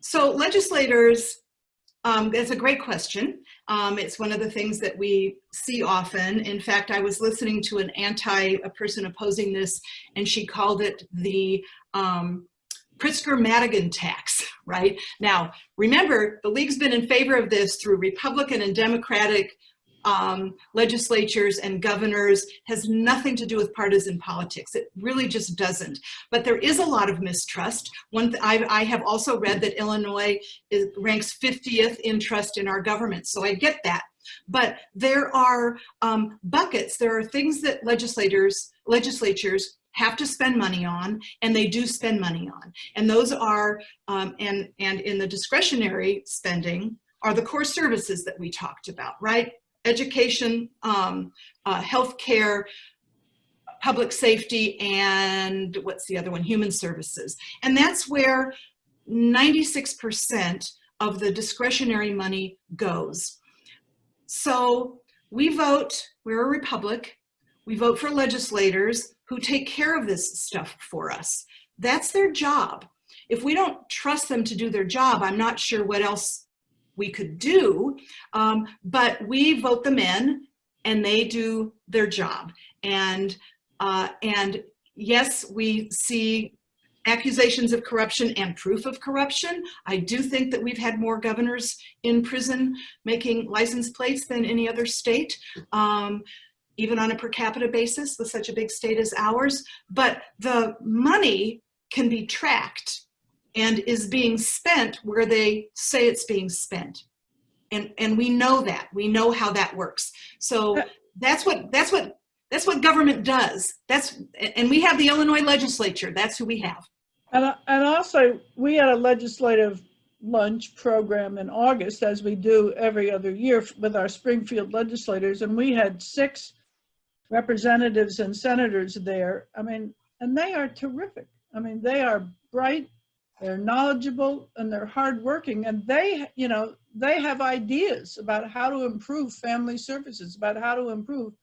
So legislators, that's a great question. It's one of the things that we see often. In fact, I was listening to a person opposing this, and she called it the Pritzker-Madigan tax, right? Now, remember, the League's been in favor of this through Republican and Democratic legislatures and governors. Has nothing to do with partisan politics. It really just doesn't. But there is a lot of mistrust. I have also read that Illinois ranks 50th in trust in our government, so I get that. But there are buckets. There are things that legislatures have to spend money on, and they do spend money on. And those are, and in the discretionary spending, are the core services that we talked about, right? education, healthcare, public safety, and what's the other one? Human services. And that's where 96% of the discretionary money goes. So we vote, we're a republic, we vote for legislators who take care of this stuff for us. That's their job. If we don't trust them to do their job, I'm not sure what else we could do, but we vote them in and they do their job. And yes, we see accusations of corruption and proof of corruption. I do think that we've had more governors in prison making license plates than any other state, even on a per capita basis with such a big state as ours. But the money can be tracked and is being spent where they say it's being spent. And we know that. We know how that works. So that's what government does. And we have the Illinois legislature. That's who we have. And also, we had a legislative lunch program in August, as we do every other year with our Springfield legislators, and we had 6 representatives and senators there. I mean, and they are terrific. I mean, they are bright, they're knowledgeable, and they're hardworking, and they, you know, they have ideas about how to improve family services, about how to improve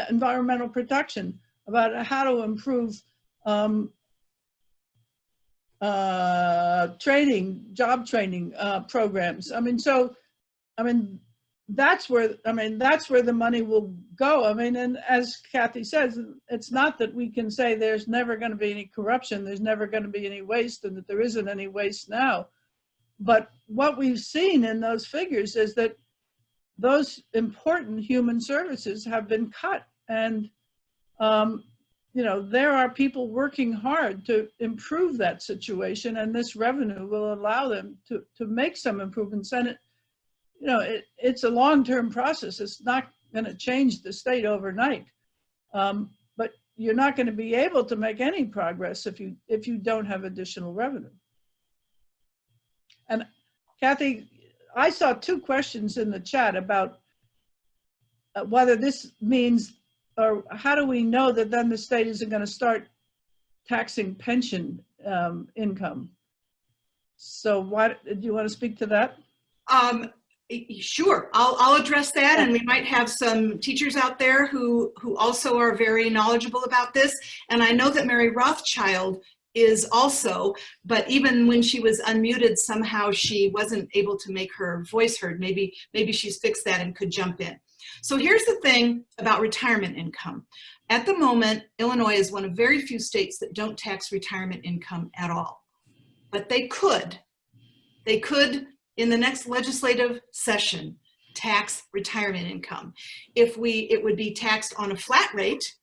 environmental protection, about how to improve job training programs. I mean, so, I mean, that's where the money will go. I mean, and as Kathy says, it's not that we can say there's never going to be any corruption, there's never going to be any waste, and that there isn't any waste now. But what we've seen in those figures is that those important human services have been cut. And, you know, there are people working hard to improve that situation, and this revenue will allow them to make some improvements. And it, you know, it's a long-term process. It's not going to change the state overnight. But you're not going to be able to make any progress if you don't have additional revenue. And Kathy, I saw 2 questions in the chat about whether this means, or how do we know that then the state isn't going to start taxing pension income? So do you want to speak to that? Sure, I'll address that, and we might have some teachers out there who also are very knowledgeable about this. And I know that Mary Rothschild is also, but even when she was unmuted, somehow she wasn't able to make her voice heard. Maybe she's fixed that and could jump in. So here's the thing about retirement income. At the moment, Illinois is one of very few states that don't tax retirement income at all. But they could in the next legislative session tax retirement income. It would be taxed on a flat rate,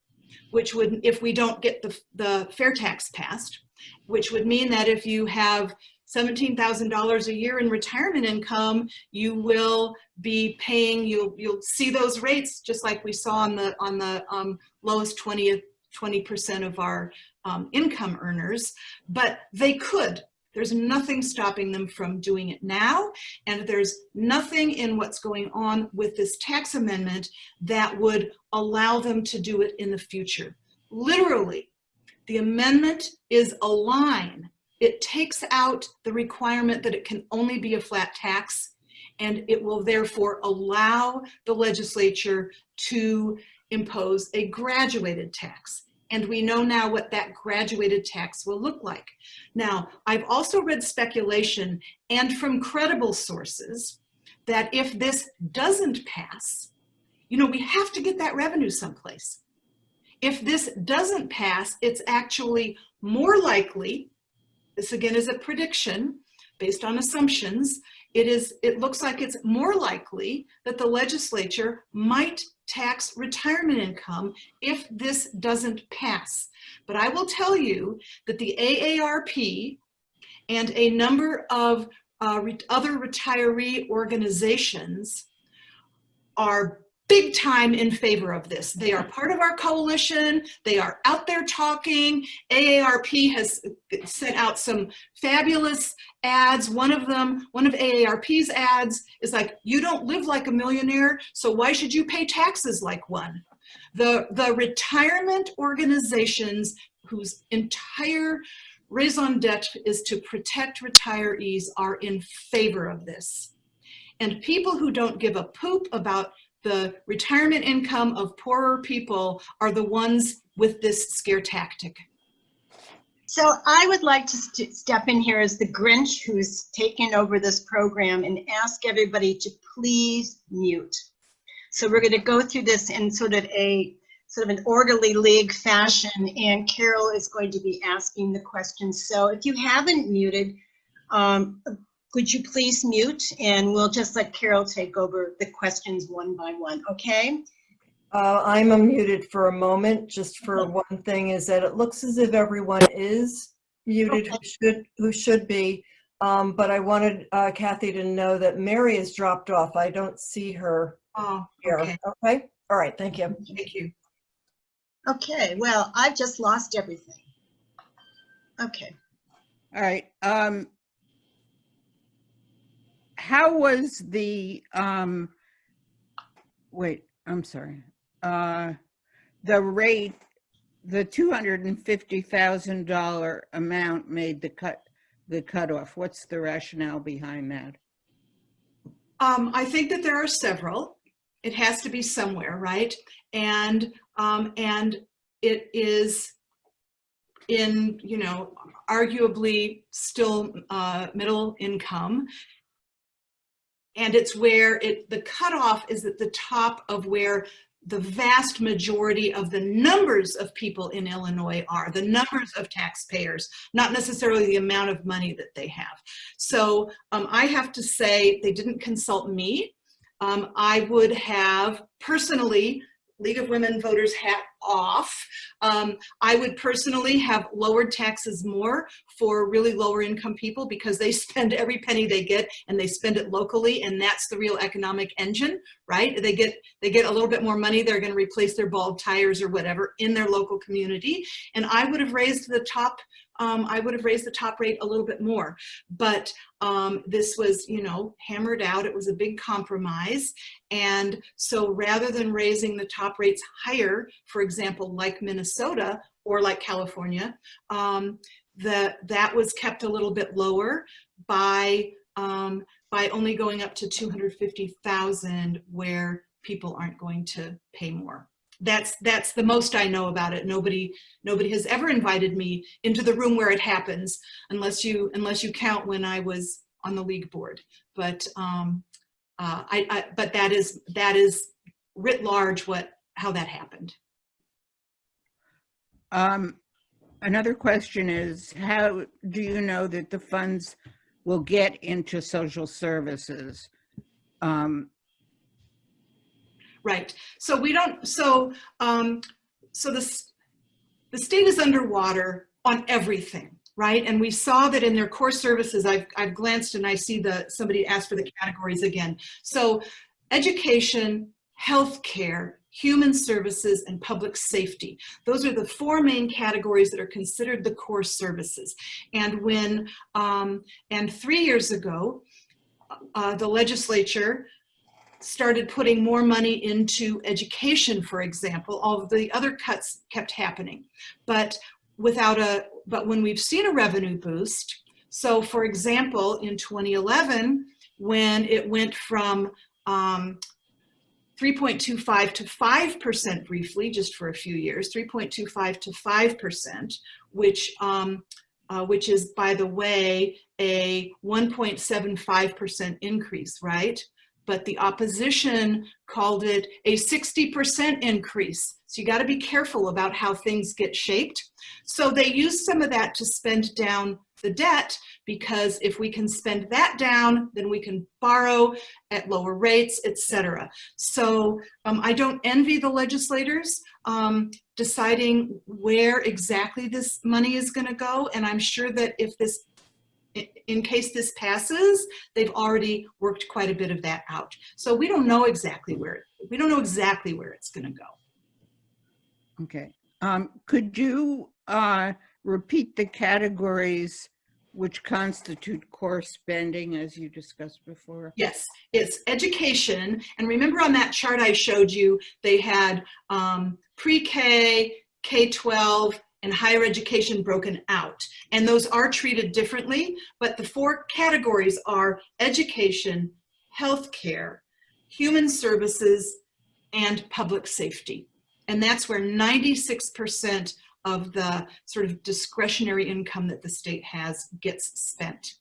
which would, if we don't get the fair tax passed, which would mean that if you have $17,000 a year in retirement income, you will be paying, you'll see those rates just like we saw on the lowest 20% of our income earners. But they could. There's nothing stopping them from doing it now, and there's nothing in what's going on with this tax amendment that would allow them to do it in the future. Literally, the amendment is a line. It takes out the requirement that it can only be a flat tax, and it will therefore allow the legislature to impose a graduated tax. And we know now what that graduated tax will look like. Now, I've also read speculation and from credible sources that if this doesn't pass, you know, we have to get that revenue someplace. If this doesn't pass, it's actually more likely, this again is a prediction based on assumptions, it looks like it's more likely that the legislature might tax retirement income if this doesn't pass. But I will tell you that the AARP and a number of other retiree organizations are big time in favor of this. They are part of our coalition. They are out there talking. AARP has sent out some fabulous ads. One of AARP's ads is like, you don't live like a millionaire, so why should you pay taxes like one? The retirement organizations whose entire raison d'etre is to protect retirees are in favor of this. And people who don't give a poop about the retirement income of poorer people are the ones with this scare tactic. So I would like to step in here as the Grinch who's taken over this program and ask everybody to please mute. So we're going to go through this in sort of an orderly league fashion, and Carol is going to be asking the questions. So if you haven't muted, could you please mute, and we'll just let Carol take over the questions one by one, okay? I'm unmuted for a moment. Just for one thing, is that it looks as if everyone is muted who should be, but I wanted Kathy to know that Mary has dropped off. I don't see her here. Okay. Okay. All right. Thank you. Thank you. Okay, well, I've just lost everything. Okay. All right. How was the, wait, I'm sorry. The rate, the $250,000 amount made the cutoff. What's the rationale behind that? I think that there are several. It has to be somewhere, right? And it is in, arguably still middle income. And it's where the cutoff is at the top of where the vast majority of the numbers of people in Illinois are, the numbers of taxpayers, not necessarily the amount of money that they have. So I have to say, they didn't consult me. I would have personally, League of Women Voters hat off. I would personally have lowered taxes more for really lower income people, because they spend every penny they get and they spend it locally, and that's the real economic engine, right? They get a little bit more money, they're going to replace their bald tires or whatever in their local community, and I would have raised the top rate a little bit more. But this was, hammered out. It was a big compromise. And so rather than raising the top rates higher, for example, like Minnesota or like California, that was kept a little bit lower by only going up to 250,000, where people aren't going to pay more. That's the most I know about it. Nobody has ever invited me into the room where it happens, unless you count when I was on the league board. But but that is writ large how that happened. Another question is, how do you know that the funds will get into social services? Right. So we don't. So the state is underwater on everything, right? And we saw that in their core services. I've glanced and I see somebody asked for the categories again. So education, healthcare, human services, and public safety. Those are the four main categories that are considered the core services. And when and 3 years ago, the legislature started putting more money into education, for example. All of the other cuts kept happening, but when we've seen a revenue boost. So for example, in 2011, when it went from 3.25 to 5% briefly, just for a few years, 3.25 to 5%, which is, by the way, a 1.75% increase, right? But the opposition called it a 60% increase. So you got to be careful about how things get shaped. So they used some of that to spend down the debt, because if we can spend that down, then we can borrow at lower rates, etc. So I don't envy the legislators deciding where exactly this money is going to go. And I'm sure that if this in case this passes, they've already worked quite a bit of that out. So we don't know exactly where it's going to go. Okay. Could you repeat the categories which constitute core spending as you discussed before? Yes, it's education. And remember on that chart I showed you, they had pre-K, K-12, and higher education broken out. And those are treated differently, but the 4 categories are education, healthcare, human services, and public safety. And that's where 96% of the sort of discretionary income that the state has gets spent.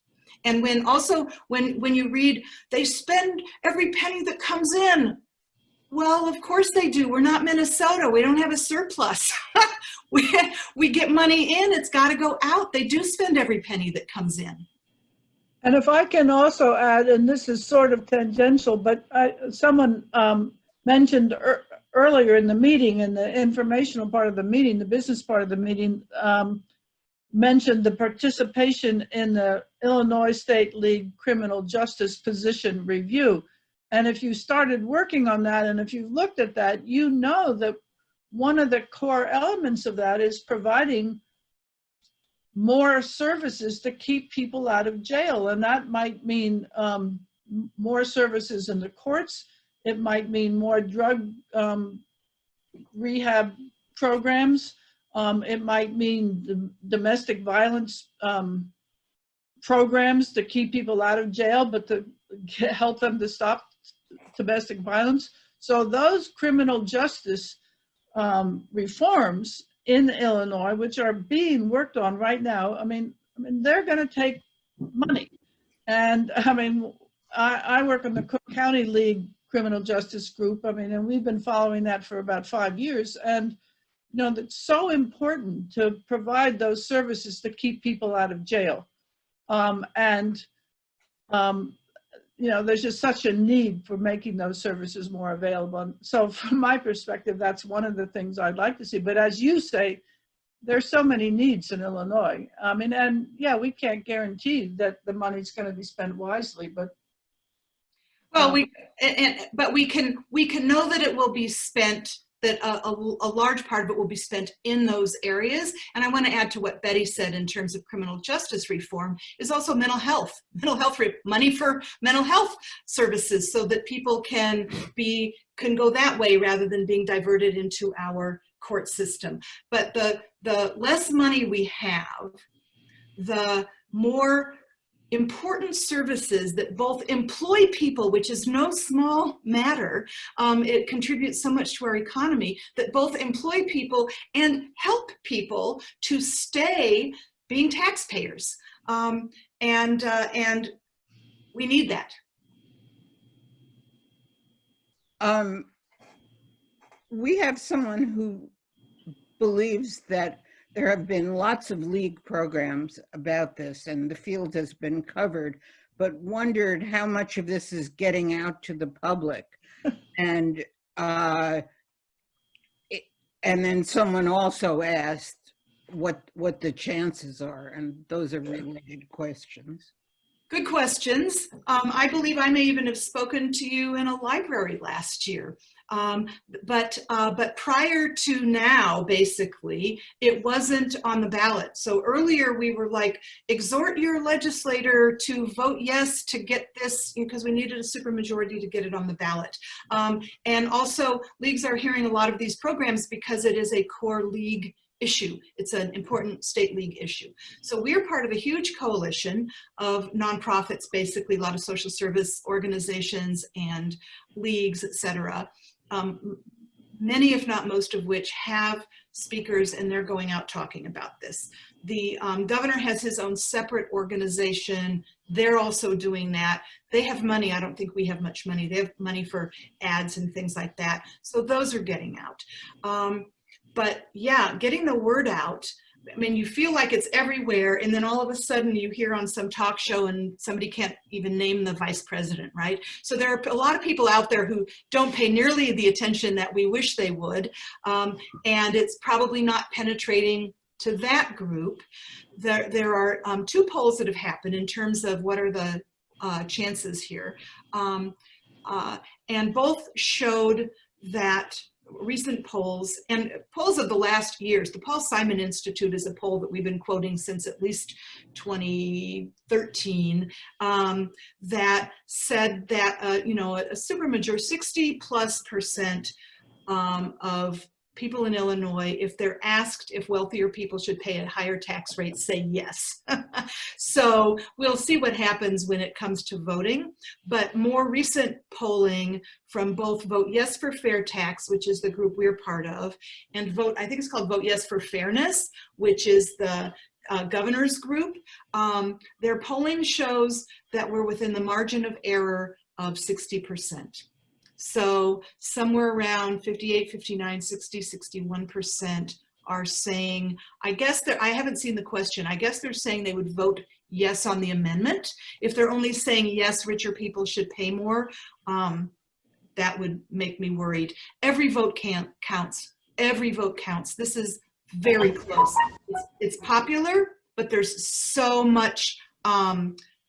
And when you read, they spend every penny that comes in. Well, of course they do. We're not Minnesota. We don't have a surplus. we get money in, it's got to go out. They do spend every penny that comes in. And if I can also add, and this is sort of tangential, but someone mentioned earlier in the meeting, in the informational part of the meeting, the business part of the meeting, mentioned the participation in the Illinois State League Criminal Justice Position Review. And if you started working on that, and if you've looked at that, you know that one of the core elements of that is providing more services to keep people out of jail. And that might mean more services in the courts. It might mean more drug rehab programs. It might mean domestic violence programs to keep people out of jail, but to help them to stop domestic violence. So those criminal justice reforms in Illinois, which are being worked on right now, I mean, they're going to take money. And I mean, I work in the Cook County League Criminal Justice Group. I mean, and we've been following that for about 5 years. And you know, it's so important to provide those services to keep people out of jail. You know, there's just such a need for making those services more available. So from my perspective, that's one of the things I'd like to see. But as you say, there's so many needs in Illinois. I mean, and yeah, we can't guarantee that the money's going to be spent wisely, but well, we can know that it will be spent, that a large part of it will be spent in those areas. And I want to add to what Betty said in terms of criminal justice reform is also mental health money for mental health services, so that people can go that way rather than being diverted into our court system. But the less money we have, the more important services that both employ people, which is no small matter. It contributes so much to our economy, that both employ people and help people to stay being taxpayers. And we need that. We have someone who believes that there have been lots of league programs about this and the field has been covered, but wondered how much of this is getting out to the public. And then someone also asked what the chances are, and those are related questions. Good questions. I believe I may even have spoken to you in a library last year. But prior to now, basically, it wasn't on the ballot. So earlier we were like, exhort your legislator to vote yes to get this, because we needed a supermajority to get it on the ballot. And also, leagues are hearing a lot of these programs because it is a core league issue. It's an important state league issue. So we're part of a huge coalition of nonprofits, basically a lot of social service organizations and leagues, et cetera. Many, if not most of which, have speakers, and they're going out talking about this. The governor has his own separate organization. They're also doing that. They have money. I don't think we have much money. They have money for ads and things like that. So those are getting out. But yeah, getting the word out. I mean, you feel like it's everywhere, and then all of a sudden you hear on some talk show and somebody can't even name the vice president, right? So there are a lot of people out there who don't pay nearly the attention that we wish they would, and it's probably not penetrating to that group, there are 2 polls that have happened in terms of what are the chances here. And both showed that recent polls and polls of the last years, the Paul Simon Institute is a poll that we've been quoting since at least 2013, that said that, you know, a supermajority, 60+% of people in Illinois, if they're asked if wealthier people should pay a higher tax rate, say yes. So we'll see what happens when it comes to voting. But more recent polling from both Vote Yes for Fair Tax, which is the group we're part of, and Vote, I think it's called Vote Yes for Fairness, which is the governor's group. Their polling shows that we're within the margin of error of 60%. So somewhere around 58, 59, 60, 61% are saying, I guess I haven't seen the question. I guess they're saying they would vote yes on the amendment. If they're only saying yes, richer people should pay more, that would make me worried. Every vote counts. Every vote counts. This is very close. It's popular, but there's so much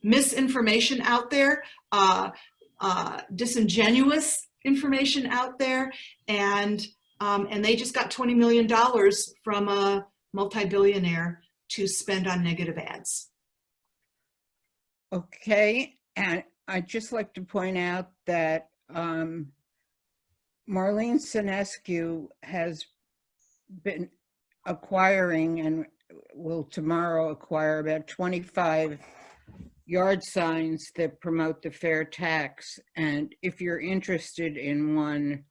misinformation out there. Disingenuous information out there, and they just got $20 million from a multi-billionaire to spend on negative ads. Okay, and I'd just like to point out that Marlene Sinescu has been acquiring and will tomorrow acquire about 25 yard signs that promote the fair tax. And if you're interested in one,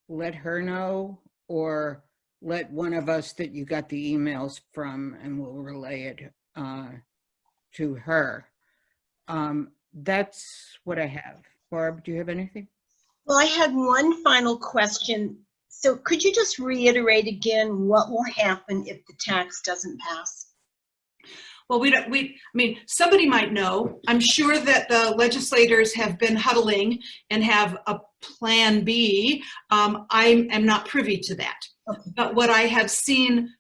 let her know, or let one of us that you got the emails from, and we'll relay it to her. That's what I have. Barb, do you have anything? Well, I had one final question. So could you just reiterate again what will happen if the tax doesn't pass? Well, I mean, somebody might know. I'm sure that the legislators have been huddling and have a plan B. I am not privy to that. Okay. But what I have seen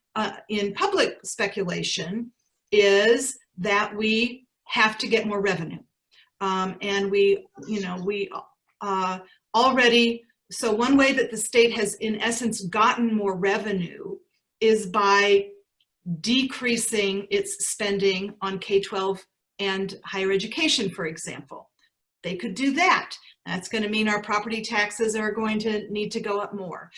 in public speculation is that we have to get more revenue. And we already, so one way that the state has in essence gotten more revenue is by decreasing its spending on K-12 and higher education, for example. They could do that. That's going to mean our property taxes are going to need to go up more.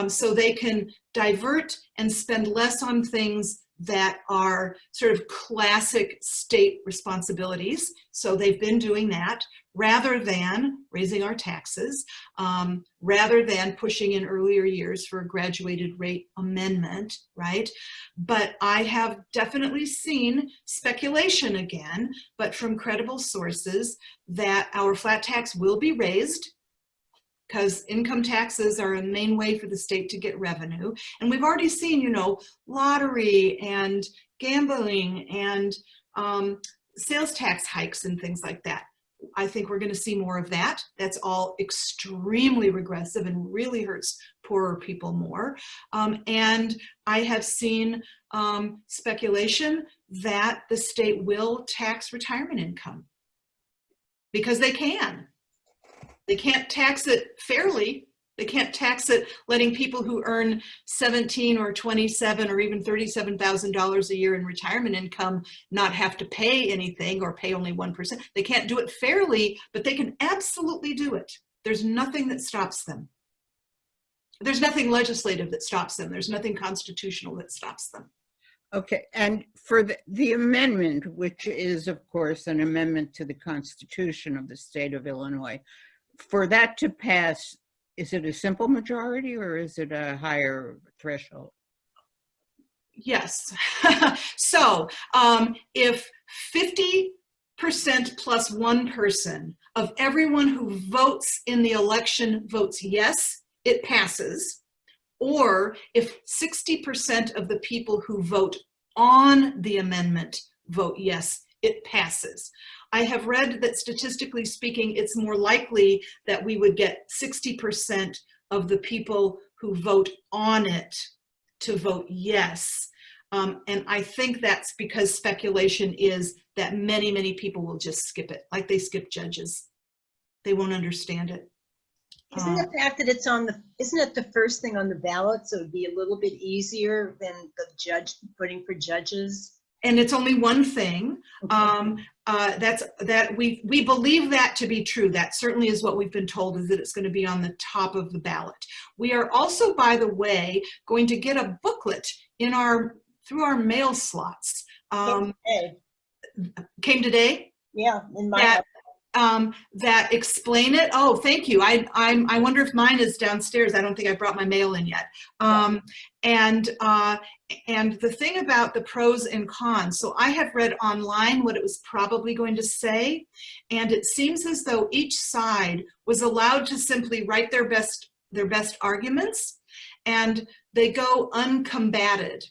So they can divert and spend less on things that are sort of classic state responsibilities. So they've been doing that rather than raising our taxes, rather than pushing in earlier years for a graduated rate amendment, right? But I have definitely seen speculation again, but from credible sources, that our flat tax will be raised, because income taxes are a main way for the state to get revenue. And we've already seen, you know, lottery and gambling and sales tax hikes and things like that. I think we're going to see more of that. That's all extremely regressive and really hurts poorer people more. And I have seen speculation that the state will tax retirement income because they can. They can't tax it fairly. They can't tax it letting people who earn $17,000 or $27,000 or even $37,000 a year in retirement income not have to pay anything or pay only 1%. They can't do it fairly, but they can absolutely do it. There's nothing that stops them. There's nothing legislative that stops them. There's nothing constitutional that stops them. Okay, and for the amendment, which is, of course, an amendment to the Constitution of the state of Illinois, for that to pass, is it a simple majority or is it a higher threshold? Yes. So if 50% plus one person of everyone who votes in the election votes yes, it passes. Or if 60% of the people who vote on the amendment vote yes, it passes. I have read that statistically speaking, it's more likely that we would get 60% of the people who vote on it to vote yes. And I think that's because speculation is that many, many people will just skip it, like they skip judges. They won't understand it. Isn't the fact that it's on the, isn't it the first thing on the ballot, so it'd be a little bit easier than the judge voting for judges? And it's only one thing. Okay. We believe that to be true. That certainly is what we've been told, is that it's going to be on the top of the ballot. We are also, by the way, going to get a booklet in through our mail slots. Hey, Came today? yeah, in my house. That explain it. Oh, thank you. I wonder if mine is downstairs. I don't think I brought my mail in yet. And the thing about the pros and cons, so I have read online what it was probably going to say, and it seems as though each side was allowed to simply write their best arguments, and they go uncombated.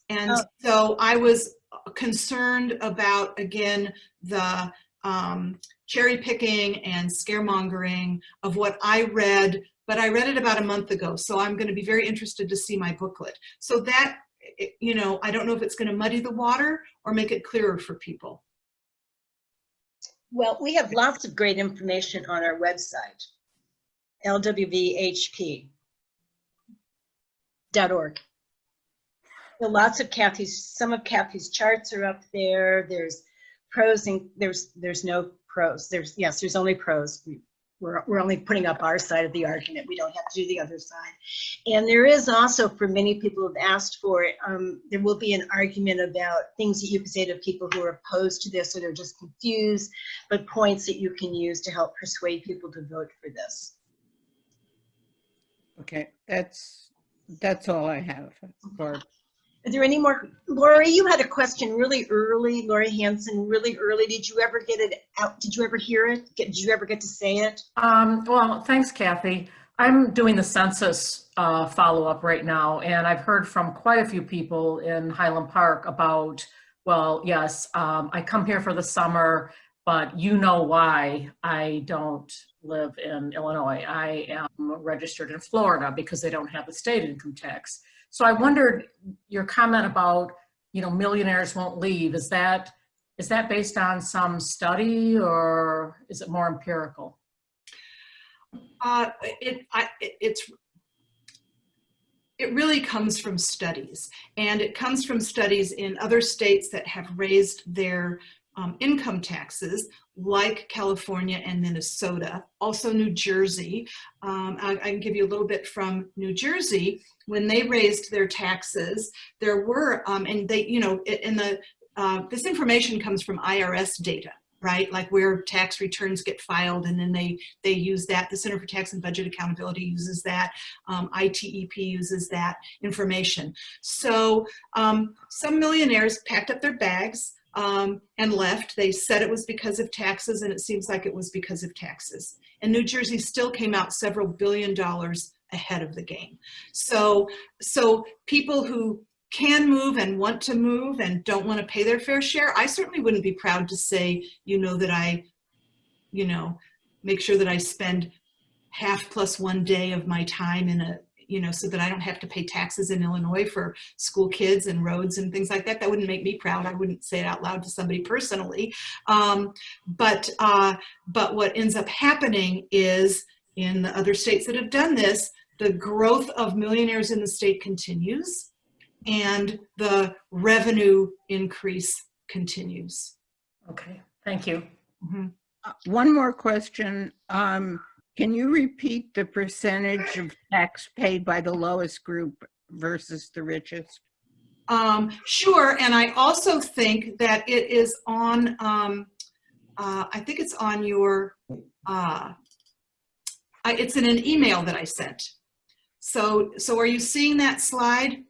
And so I was concerned about, again, the cherry picking and scaremongering of what I read, but I read it about a month ago, so I'm going to be very interested to see my booklet. So that, you know, I don't know if it's going to muddy the water or make it clearer for people. Well, we have lots of great information on our website, lwvhp.org. So lots of some of Kathy's charts are up there. There's pros and there's no pros. There's only pros. We're only putting up our side of the argument. We don't have to do the other side. And there is also, for many people who have asked for it, there will be an argument about things that you can say to people who are opposed to this or they're just confused, but points that you can use to help persuade people to vote for this. Okay, that's all I have, Barb. Are there any more? Lori, you had a question really early. Lori Hansen, really early. Did you ever get it out? Did you ever hear it? Did you ever get to say it? Well, thanks, Kathy. I'm doing the census follow-up right now, and I've heard from quite a few people in Highland Park about, well, yes, I come here for the summer, but you know why I don't live in Illinois. I am registered in Florida because they don't have the state income tax. So I wondered, your comment about, you know, millionaires won't leave, is that based on some study or is it more empirical? It really comes from studies, and it comes from studies in other states that have raised their income taxes, like California and Minnesota, also New Jersey. I can give you a little bit from New Jersey. When they raised their taxes, there were, and they, you know, this information comes from IRS data, right? Like where tax returns get filed, and then they use that. The Center for Tax and Budget Accountability uses that. ITEP uses that information. So some millionaires packed up their bags and left. They said it was because of taxes, and it seems like it was because of taxes. And New Jersey still came out several $1 billion ahead of the game. So people who can move and want to move and don't want to pay their fair share, I certainly wouldn't be proud to say, you know, that I, you know, make sure that I spend half plus 1 day of my time in a, you know, so that I don't have to pay taxes in Illinois for school kids and roads and things like that. That wouldn't make me proud. I wouldn't say it out loud to somebody personally. But what ends up happening is, in the other states that have done this, the growth of millionaires in the state continues and the revenue increase continues. Okay, thank you. Mm-hmm. One more question. Can you repeat the percentage of tax paid by the lowest group versus the richest? Sure, and I also think that it is on, I think it's on your, it's in an email that I sent. So are you seeing that slide?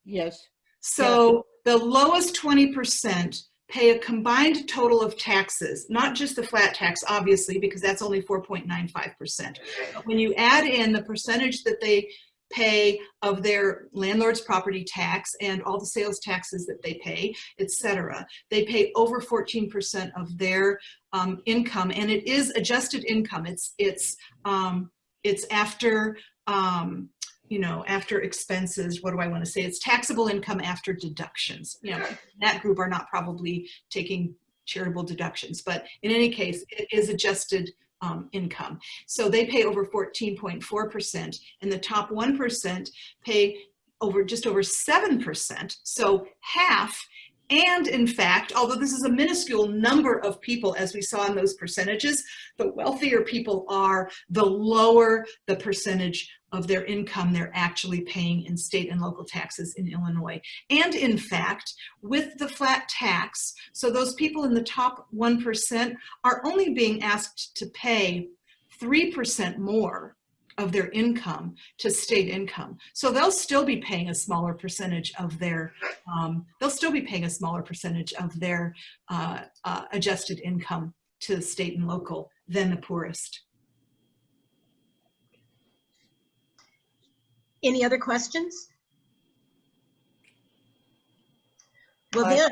Yes. So the lowest 20% pay a combined total of taxes, not just the flat tax, obviously, because that's only 4.95%. But when you add in the percentage that they pay of their landlord's property tax and all the sales taxes that they pay, etc., they pay over 14% of their income, and it is adjusted income. It's after you know, after expenses, what do I want to say? It's taxable income after deductions. You know, that group are not probably taking charitable deductions, but in any case, it is adjusted income. So they pay over 14.4%, and the top 1% pay just over 7%, so half. And in fact, although this is a minuscule number of people, as we saw in those percentages, the wealthier people are, the lower the percentage of their income they're actually paying in state and local taxes in Illinois. And in fact, with the flat tax, so those people in the top 1% are only being asked to pay 3% more of their income to state income. So they'll still be paying a smaller percentage of their, adjusted income to state and local than the poorest. Any other questions? Well I- then,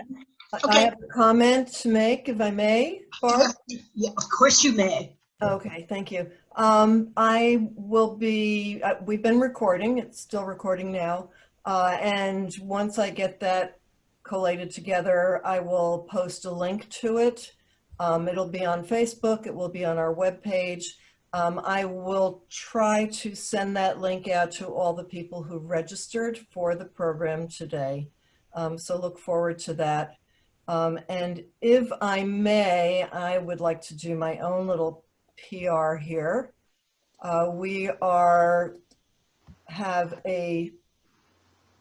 I okay. have a comment to make, if I may, Barb? Yeah, of course you may. Okay, thank you. I will be, we've been recording, it's still recording now. And once I get that collated together, I will post a link to it. It'll be on Facebook, it will be on our webpage. I will try to send that link out to all the people who registered for the program today. So look forward to that. And if I may, I would like to do my own little PR here. We have a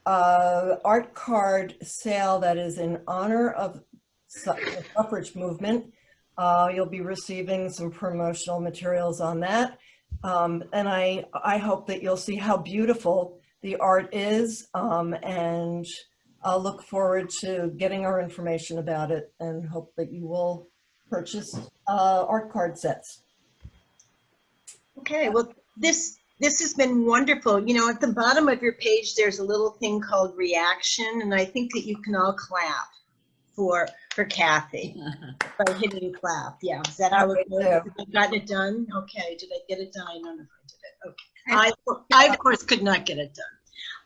art card sale that is in honor of the suffrage movement. You'll be receiving some promotional materials on that. And I hope that you'll see how beautiful the art is, and I'll look forward to getting our information about it and hope that you will purchase art card sets. Okay, well, this has been wonderful. You know, at the bottom of your page, there's a little thing called reaction, and I think that you can all clap for Kathy by hitting clap. Yeah, is that how it goes? Have I gotten it done? Okay, did I get it done? I don't know if I did it. Okay, I of course could not get it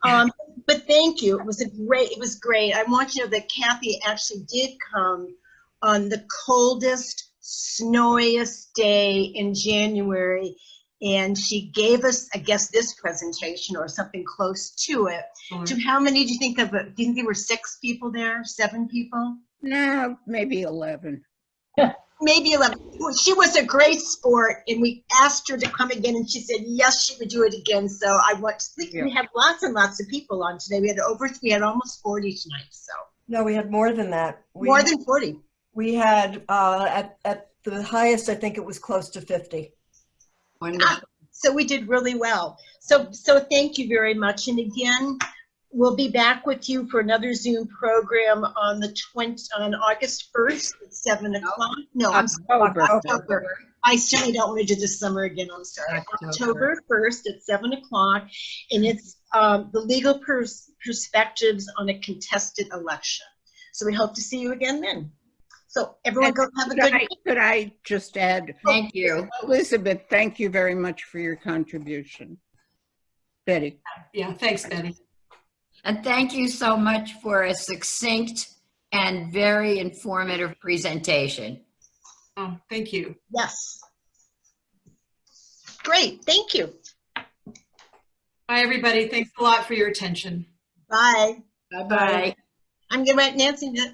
done. But thank you. It was great. I want you to know that Kathy actually did come on the coldest, snowiest day in January. And she gave us, I guess, this presentation or something close to it. To how many do you think of it? Do you think there were 6 people there, 7 people? No, maybe 11. Maybe 11. Well, she was a great sport, and we asked her to come again, and she said yes, she would do it again. So I want to think we had lots and lots of people on today. We had almost 40 tonight. So No, we had more than that. More than 40. We had at the highest, I think it was close to 50. So we did really well. So thank you very much. And again, we'll be back with you for another Zoom program on August 1st at 7 o'clock. No, I'm sorry, October. I certainly don't want to do this summer again. I'm sorry. October 1st at 7 o'clock. And it's the legal perspectives on a contested election. So we hope to see you again then. So everyone go have a good night. Could I just add? Thank you. Elizabeth, thank you very much for your contribution. Betty. Yeah, thanks, Betty. And thank you so much for a succinct and very informative presentation. Oh, thank you. Yes. Great. Thank you. Bye, everybody. Thanks a lot for your attention. Bye. Bye-bye. I'm going to let Nancy know.